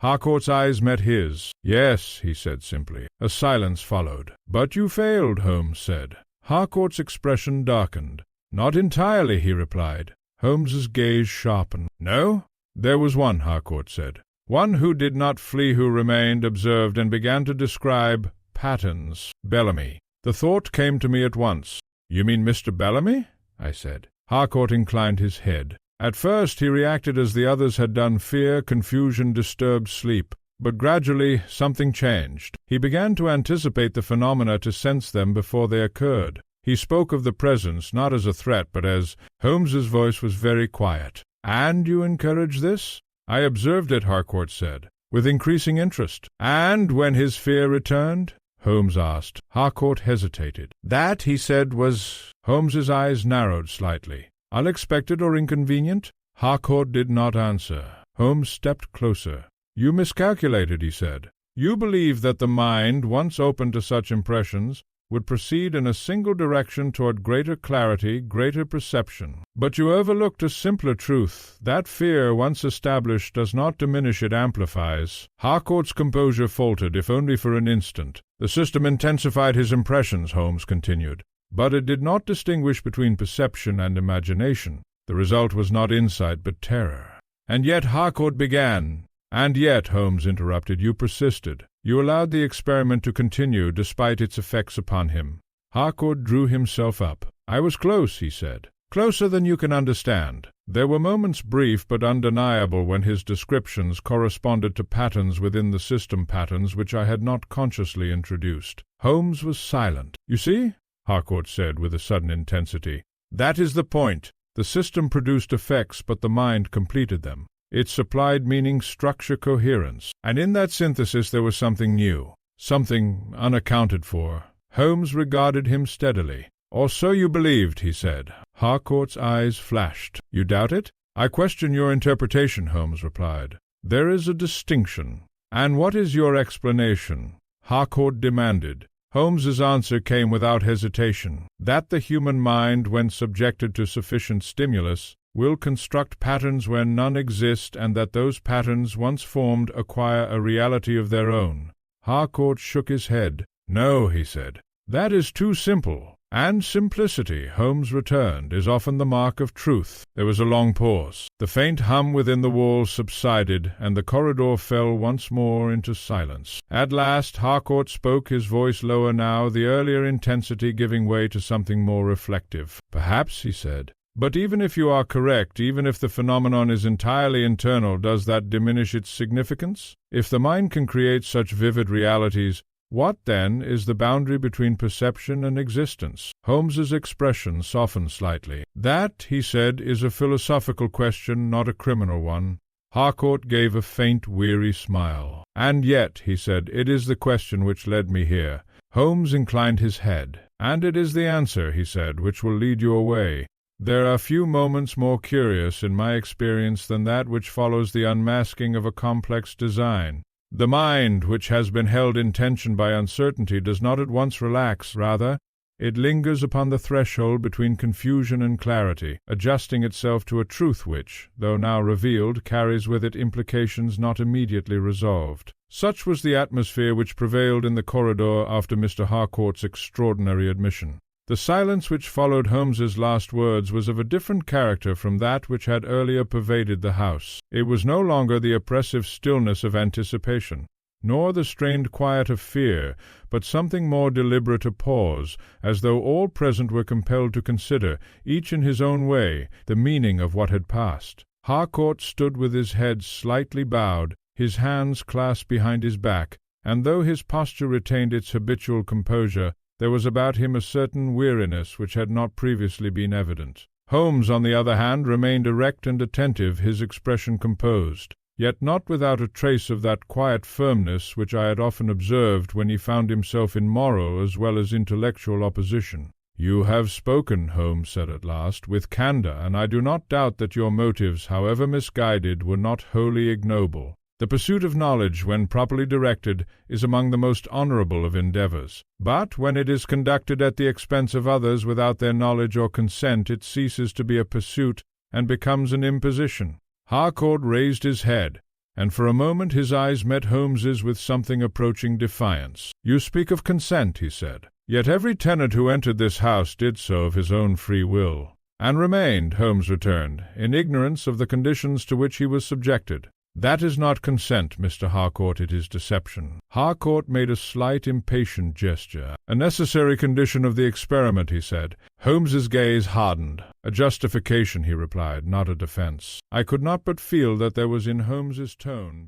Harcourt's eyes met his. "Yes," he said simply. A silence followed. "But you failed," Holmes said. Harcourt's expression darkened. "Not entirely," he replied. Holmes's gaze sharpened. "No?" "There was one," Harcourt said. "One who did not flee, who remained, observed, and began to describe patterns. Bellamy. The thought came to me at once." "You mean Mr. Bellamy?" I said. Harcourt inclined his head. "At first he reacted as the others had done, fear, confusion, disturbed sleep. But gradually something changed. He began to anticipate the phenomena, to sense them before they occurred. He spoke of the presence, not as a threat, but as—" Holmes's voice was very quiet. "And you encourage this?" "I observed it," Harcourt said, "with increasing interest." "And when his fear returned?" Holmes asked. Harcourt hesitated. "That," he said, "was—" Holmes's eyes narrowed slightly. "Unexpected or inconvenient?" Harcourt did not answer. Holmes stepped closer. "You miscalculated," he said. "You believed that the mind, once open to such impressions, would proceed in a single direction toward greater clarity, greater perception. But you overlooked a simpler truth. That fear, once established, does not diminish, it amplifies." Harcourt's composure faltered, if only for an instant. "The system intensified his impressions," Holmes continued, "but it did not distinguish between perception and imagination. The result was not insight, but terror." "And yet," Harcourt began. "And yet," Holmes interrupted, "you persisted. You allowed the experiment to continue despite its effects upon him." Harcourt drew himself up. "I was close," he said. "Closer than you can understand. There were moments brief but undeniable when his descriptions corresponded to patterns within the system patterns which I had not consciously introduced." Holmes was silent. "You see," Harcourt said with a sudden intensity, "that is the point. The system produced effects, but the mind completed them. It supplied meaning, structure, coherence. And in that synthesis there was something new, something unaccounted for." Holmes regarded him steadily. "Or so you believed," he said. Harcourt's eyes flashed. "You doubt it?" "I question your interpretation," Holmes replied. "There is a distinction." "And what is your explanation?" Harcourt demanded. Holmes's answer came without hesitation: that the human mind, when subjected to sufficient stimulus, will construct patterns where none exist, and that those patterns, once formed, acquire a reality of their own. Harcourt shook his head. "No," he said, "that is too simple." "And simplicity," Holmes returned, "is often the mark of truth." There was a long pause. The faint hum within the walls subsided, and the corridor fell once more into silence. At last Harcourt spoke, his voice lower now, the earlier intensity giving way to something more reflective. "Perhaps," he said. "But even if you are correct, even if the phenomenon is entirely internal, does that diminish its significance? If the mind can create such vivid realities, what, then, is the boundary between perception and existence?" Holmes's expression softened slightly. "That," he said, "is a philosophical question, not a criminal one." Harcourt gave a faint, weary smile. "And yet," he said, "it is the question which led me here." Holmes inclined his head. "And it is the answer," he said, "which will lead you away. There are few moments more curious, in my experience, than that which follows the unmasking of a complex design. The mind, which has been held in tension by uncertainty, does not at once relax. Rather, it lingers upon the threshold between confusion and clarity, adjusting itself to a truth which, though now revealed, carries with it implications not immediately resolved. Such was the atmosphere which prevailed in the corridor after Mr. Harcourt's extraordinary admission. The silence which followed Holmes's last words was of a different character from that which had earlier pervaded the house. It was no longer the oppressive stillness of anticipation, nor the strained quiet of fear, but something more deliberate, a pause, as though all present were compelled to consider, each in his own way, the meaning of what had passed. Harcourt stood with his head slightly bowed, his hands clasped behind his back, and though his posture retained its habitual composure, there was about him a certain weariness which had not previously been evident. Holmes, on the other hand, remained erect and attentive, his expression composed, yet not without a trace of that quiet firmness which I had often observed when he found himself in moral as well as intellectual opposition. "You have spoken," Holmes said at last, "with candour, and I do not doubt that your motives, however misguided, were not wholly ignoble. The pursuit of knowledge, when properly directed, is among the most honourable of endeavours. But when it is conducted at the expense of others without their knowledge or consent, it ceases to be a pursuit and becomes an imposition." Harcourt raised his head, and for a moment his eyes met Holmes's with something approaching defiance. "You speak of consent," he said. "Yet every tenant who entered this house did so of his own free will." "And remained," Holmes returned, "in ignorance of the conditions to which he was subjected." "That is not consent, Mr. Harcourt, it is deception." Harcourt made a slight, impatient gesture. "A necessary condition of the experiment," he said. Holmes's gaze hardened. "A justification," he replied, "not a defense." I could not but feel that there was in Holmes's tone,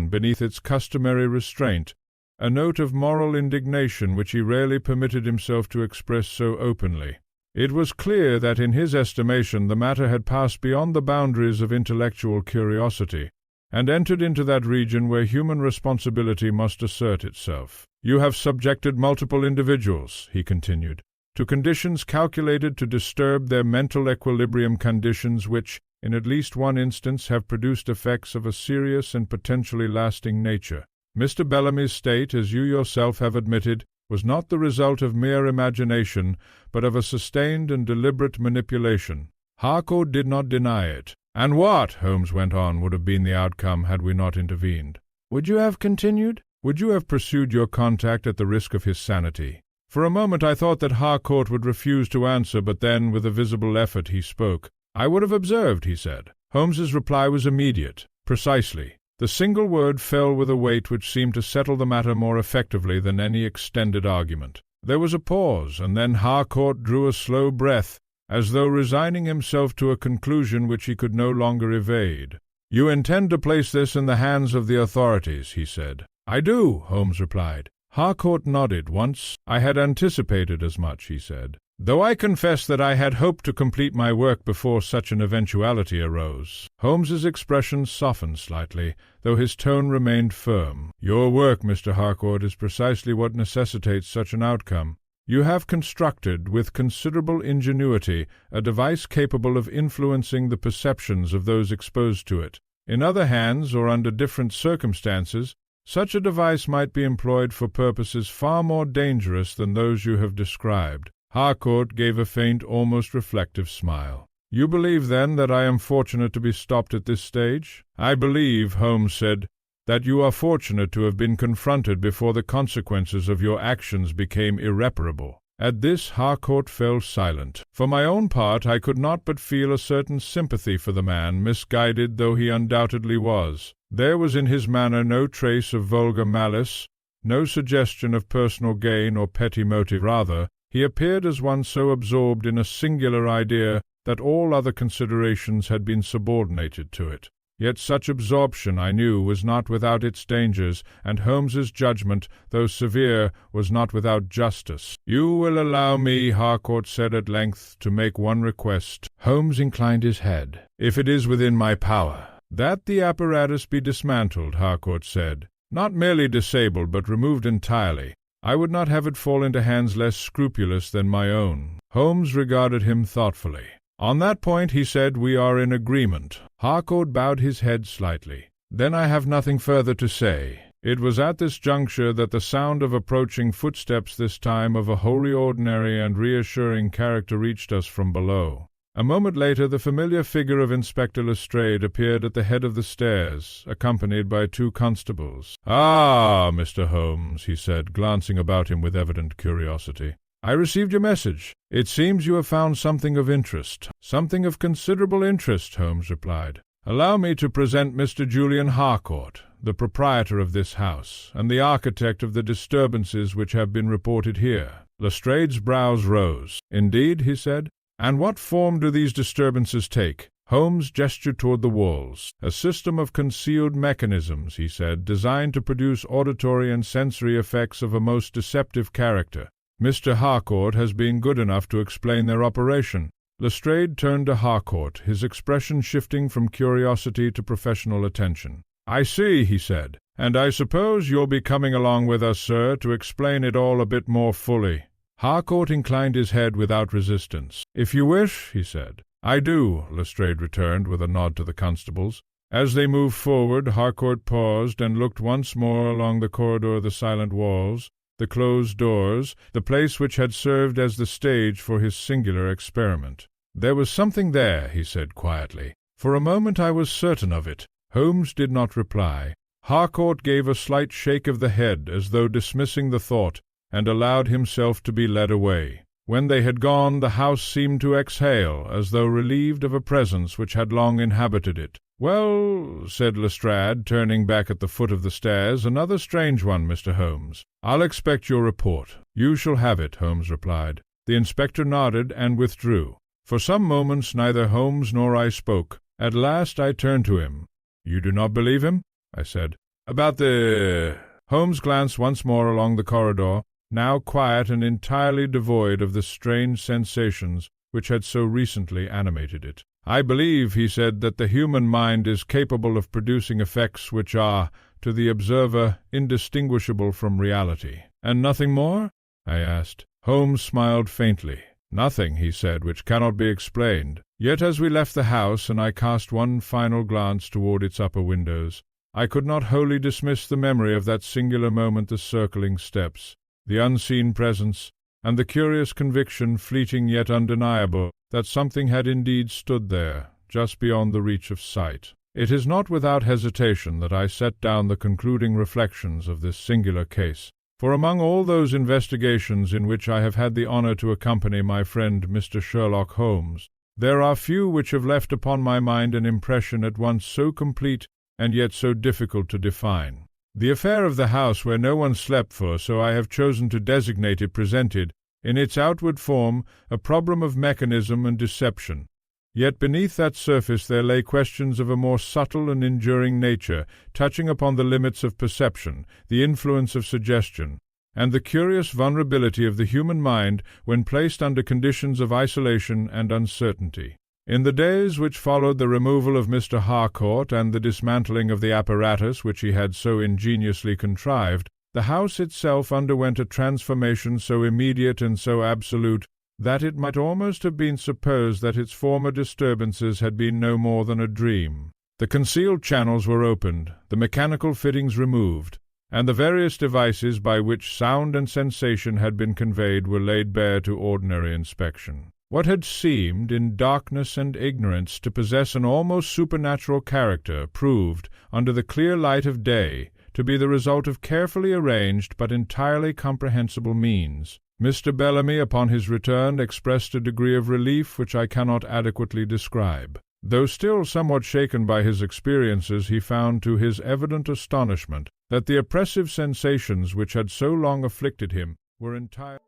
beneath its customary restraint, a note of moral indignation which he rarely permitted himself to express so openly. It was clear that in his estimation the matter had passed beyond the boundaries of intellectual curiosity, and entered into that region where human responsibility must assert itself. "You have subjected multiple individuals," he continued, "to conditions calculated to disturb their mental equilibrium, conditions which, in at least one instance, have produced effects of a serious and potentially lasting nature. Mr. Bellamy's state, as you yourself have admitted, was not the result of mere imagination, but of a sustained and deliberate manipulation." Harcourt did not deny it. "And what," Holmes went on, "would have been the outcome had we not intervened?" "Would you have continued? Would you have pursued your contact at the risk of his sanity?" For a moment I thought that Harcourt would refuse to answer, but then, with a visible effort, he spoke. "I would have observed," he said. Holmes's reply was immediate. "Precisely. The single word fell with a weight which seemed to settle the matter more effectively than any extended argument. There was a pause, and then Harcourt drew a slow breath, as though resigning himself to a conclusion which he could no longer evade. "You intend to place this in the hands of the authorities," he said. "I do," Holmes replied. Harcourt nodded once. "I had anticipated as much," he said, "though I confess that I had hoped to complete my work before such an eventuality arose." Holmes's expression softened slightly, though his tone remained firm. "Your work, Mr. Harcourt, is precisely what necessitates such an outcome. You have constructed, with considerable ingenuity, a device capable of influencing the perceptions of those exposed to it. In other hands, or under different circumstances, such a device might be employed for purposes far more dangerous than those you have described." Harcourt gave a faint, almost reflective smile. "You believe, then, that I am fortunate to be stopped at this stage?" "I believe," Holmes said, "that you are fortunate to have been confronted before the consequences of your actions became irreparable." At this Harcourt fell silent. For my own part, I could not but feel a certain sympathy for the man, misguided though he undoubtedly was. There was in his manner no trace of vulgar malice, no suggestion of personal gain or petty motive. Rather, he appeared as one so absorbed in a singular idea that all other considerations had been subordinated to it. Yet such absorption, I knew, was not without its dangers, and Holmes's judgment, though severe, was not without justice. "You will allow me," Harcourt said at length, "to make one request." Holmes inclined his head. "If it is within my power." "That the apparatus be dismantled," Harcourt said. "Not merely disabled, but removed entirely. I would not have it fall into hands less scrupulous than my own." Holmes regarded him thoughtfully. "On that point," he said, "we are in agreement." Harcourt bowed his head slightly. "Then I have nothing further to say." It was at this juncture that the sound of approaching footsteps, this time of a wholly ordinary and reassuring character, reached us from below. A moment later the familiar figure of Inspector Lestrade appeared at the head of the stairs, accompanied by 2 constables. "Ah, Mr. Holmes," he said, glancing about him with evident curiosity. "I received your message. It seems you have found something of interest." "Something of considerable interest," Holmes replied. "Allow me to present Mr. Julian Harcourt, the proprietor of this house, and the architect of the disturbances which have been reported here." Lestrade's brows rose. "Indeed?" he said. "And what form do these disturbances take?" Holmes gestured toward the walls. "A system of concealed mechanisms," he said, "designed to produce auditory and sensory effects of a most deceptive character. Mr. Harcourt has been good enough to explain their operation." Lestrade turned to Harcourt, his expression shifting from curiosity to professional attention. "I see," he said. "And I suppose you'll be coming along with us, sir, to explain it all a bit more fully." Harcourt inclined his head without resistance. "If you wish," he said. "I do," Lestrade returned, with a nod to the constables. As they moved forward, Harcourt paused and looked once more along the corridor, the silent walls, the closed doors, the place which had served as the stage for his singular experiment. "There was something there," he said quietly. "For a moment I was certain of it." Holmes did not reply. Harcourt gave a slight shake of the head, as though dismissing the thought, and allowed himself to be led away. When they had gone, the house seemed to exhale, as though relieved of a presence which had long inhabited it. "Well," said Lestrade, turning back at the foot of the stairs, "another strange one, Mr. Holmes. I'll expect your report." "You shall have it," Holmes replied. The inspector nodded and withdrew. For some moments neither Holmes nor I spoke. At last I turned to him. "You do not believe him?" I said. "About the—" Holmes glanced once more along the corridor, now quiet and entirely devoid of the strange sensations which had so recently animated it. "I believe," he said, "that the human mind is capable of producing effects which are, to the observer, indistinguishable from reality." "And nothing more?" I asked. Holmes smiled faintly. "Nothing," he said, "which cannot be explained." Yet as we left the house, and I cast one final glance toward its upper windows, I could not wholly dismiss the memory of that singular moment, the circling steps, the unseen presence, and the curious conviction, fleeting yet undeniable, that something had indeed stood there, just beyond the reach of sight. It is not without hesitation that I set down the concluding reflections of this singular case, for among all those investigations in which I have had the honor to accompany my friend Mr. Sherlock Holmes, there are few which have left upon my mind an impression at once so complete and yet so difficult to define. The affair of the house where no one slept, for so I have chosen to designate it, presented, in its outward form, a problem of mechanism and deception. Yet beneath that surface there lay questions of a more subtle and enduring nature, touching upon the limits of perception, the influence of suggestion, and the curious vulnerability of the human mind when placed under conditions of isolation and uncertainty. In the days which followed the removal of Mr. Harcourt and the dismantling of the apparatus which he had so ingeniously contrived, the house itself underwent a transformation so immediate and so absolute that it might almost have been supposed that its former disturbances had been no more than a dream. The concealed channels were opened, the mechanical fittings removed, and the various devices by which sound and sensation had been conveyed were laid bare to ordinary inspection. What had seemed, in darkness and ignorance, to possess an almost supernatural character proved, under the clear light of day, to be the result of carefully arranged but entirely comprehensible means. Mr. Bellamy, upon his return, expressed a degree of relief which I cannot adequately describe. Though still somewhat shaken by his experiences, he found to his evident astonishment that the oppressive sensations which had so long afflicted him were entirely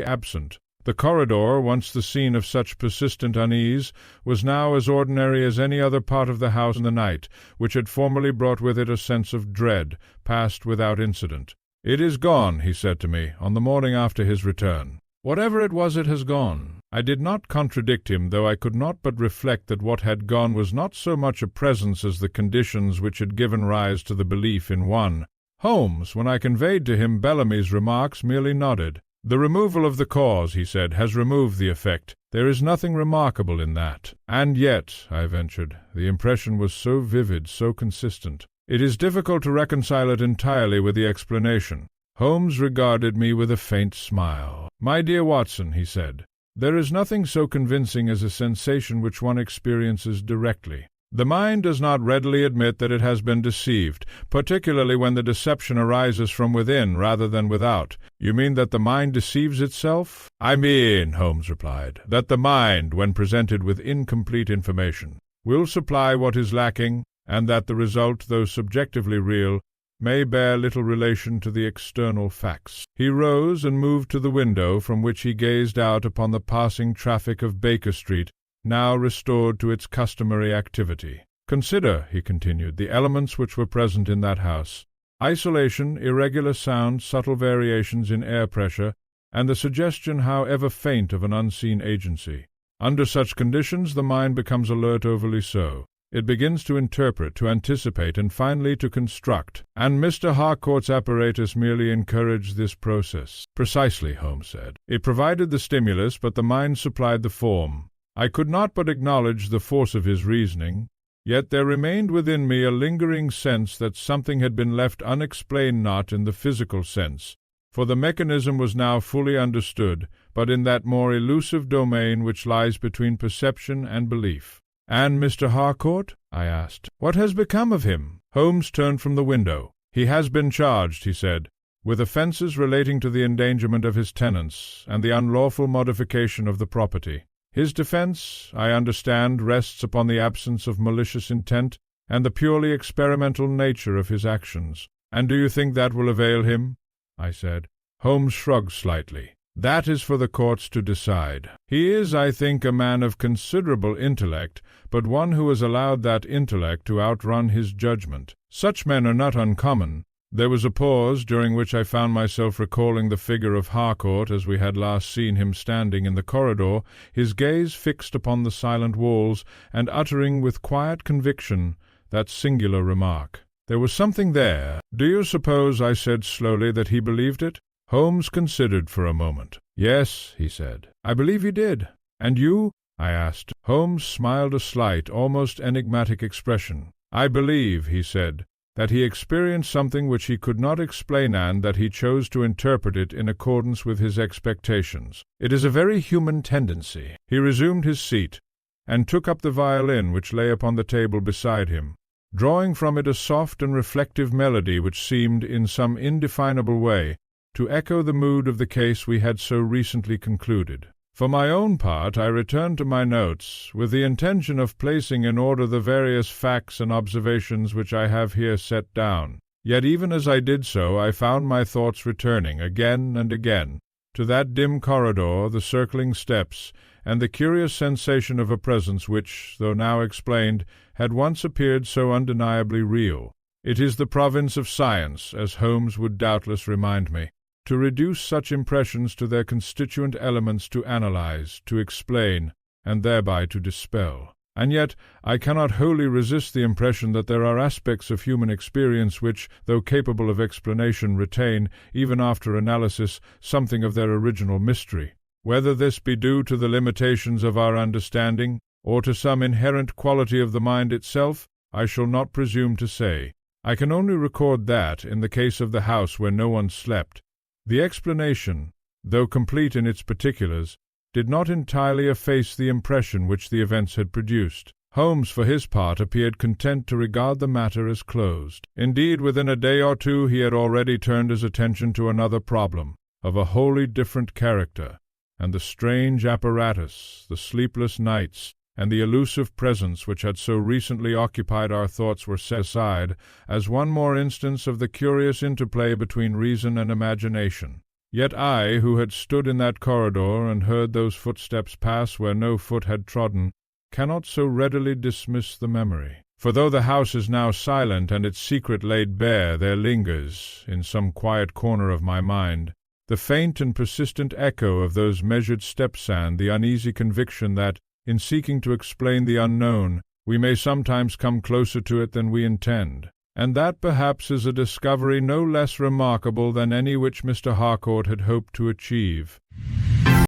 absent. The corridor, once the scene of such persistent unease, was now as ordinary as any other part of the house, and the night, which had formerly brought with it a sense of dread, passed without incident. "It is gone," he said to me, on the morning after his return. "Whatever it was, it has gone." I did not contradict him, though I could not but reflect that what had gone was not so much a presence as the conditions which had given rise to the belief in one. Holmes, when I conveyed to him Bellamy's remarks, merely nodded. "The removal of the cause," he said, "has removed the effect. There is nothing remarkable in that." "And yet," I ventured, "the impression was so vivid, so consistent. It is difficult to reconcile it entirely with the explanation." Holmes regarded me with a faint smile. "My dear Watson," he said, "there is nothing so convincing as a sensation which one experiences directly. The mind does not readily admit that it has been deceived, particularly when the deception arises from within rather than without." "You mean that the mind deceives itself?" "I mean," Holmes replied, "that the mind, when presented with incomplete information, will supply what is lacking, and that the result, though subjectively real, may bear little relation to the external facts." He rose and moved to the window, from which he gazed out upon the passing traffic of Baker Street, now restored to its customary activity. "Consider," he continued, "the elements which were present in that house. Isolation, irregular sound, subtle variations in air pressure, and the suggestion, however faint, of an unseen agency. Under such conditions the mind becomes alert, overly so. It begins to interpret, to anticipate, and finally to construct, and Mr. Harcourt's apparatus merely encouraged this process." "Precisely," Holmes said. "It provided the stimulus, but the mind supplied the form." I could not but acknowledge the force of his reasoning, yet there remained within me a lingering sense that something had been left unexplained, not in the physical sense, for the mechanism was now fully understood, but in that more elusive domain which lies between perception and belief. "And Mr. Harcourt?" I asked. "What has become of him?" Holmes turned from the window. "He has been charged," he said, "with offences relating to the endangerment of his tenants, and the unlawful modification of the property. His defence, I understand, rests upon the absence of malicious intent, and the purely experimental nature of his actions." "And do you think that will avail him?" I said. Holmes shrugged slightly. "That is for the courts to decide. He is, I think, a man of considerable intellect, but one who has allowed that intellect to outrun his judgment. Such men are not uncommon." There was a pause, during which I found myself recalling the figure of Harcourt as we had last seen him standing in the corridor, his gaze fixed upon the silent walls, and uttering with quiet conviction that singular remark. There was something there. "Do you suppose," I said slowly, "that he believed it?" Holmes considered for a moment. "Yes," he said, "I believe he did." "And you?" I asked. Holmes smiled a slight, almost enigmatic expression. "I believe," he said, "that he experienced something which he could not explain, and that he chose to interpret it in accordance with his expectations. It is a very human tendency." He resumed his seat, and took up the violin which lay upon the table beside him, drawing from it a soft and reflective melody which seemed, in some indefinable way, to echo the mood of the case we had so recently concluded. For my own part, I returned to my notes, with the intention of placing in order the various facts and observations which I have here set down. Yet even as I did so, I found my thoughts returning, again and again, to that dim corridor, the circling steps, and the curious sensation of a presence which, though now explained, had once appeared so undeniably real. It is the province of science, as Holmes would doubtless remind me, to reduce such impressions to their constituent elements, to analyze, to explain, and thereby to dispel. And yet I cannot wholly resist the impression that there are aspects of human experience which, though capable of explanation, retain, even after analysis, something of their original mystery. Whether this be due to the limitations of our understanding, or to some inherent quality of the mind itself, I shall not presume to say. I can only record that, in the case of the house where no one slept, the explanation, though complete in its particulars, did not entirely efface the impression which the events had produced. Holmes, for his part, appeared content to regard the matter as closed. Indeed, within a day or two he had already turned his attention to another problem, of a wholly different character, and the strange apparatus, the sleepless nights, and the elusive presence which had so recently occupied our thoughts were set aside as one more instance of the curious interplay between reason and imagination. Yet I, who had stood in that corridor and heard those footsteps pass where no foot had trodden, cannot so readily dismiss the memory. For though the house is now silent and its secret laid bare, there lingers, in some quiet corner of my mind, the faint and persistent echo of those measured steps and the uneasy conviction that, in seeking to explain the unknown, we may sometimes come closer to it than we intend. And that perhaps is a discovery no less remarkable than any which Mr. Harcourt had hoped to achieve.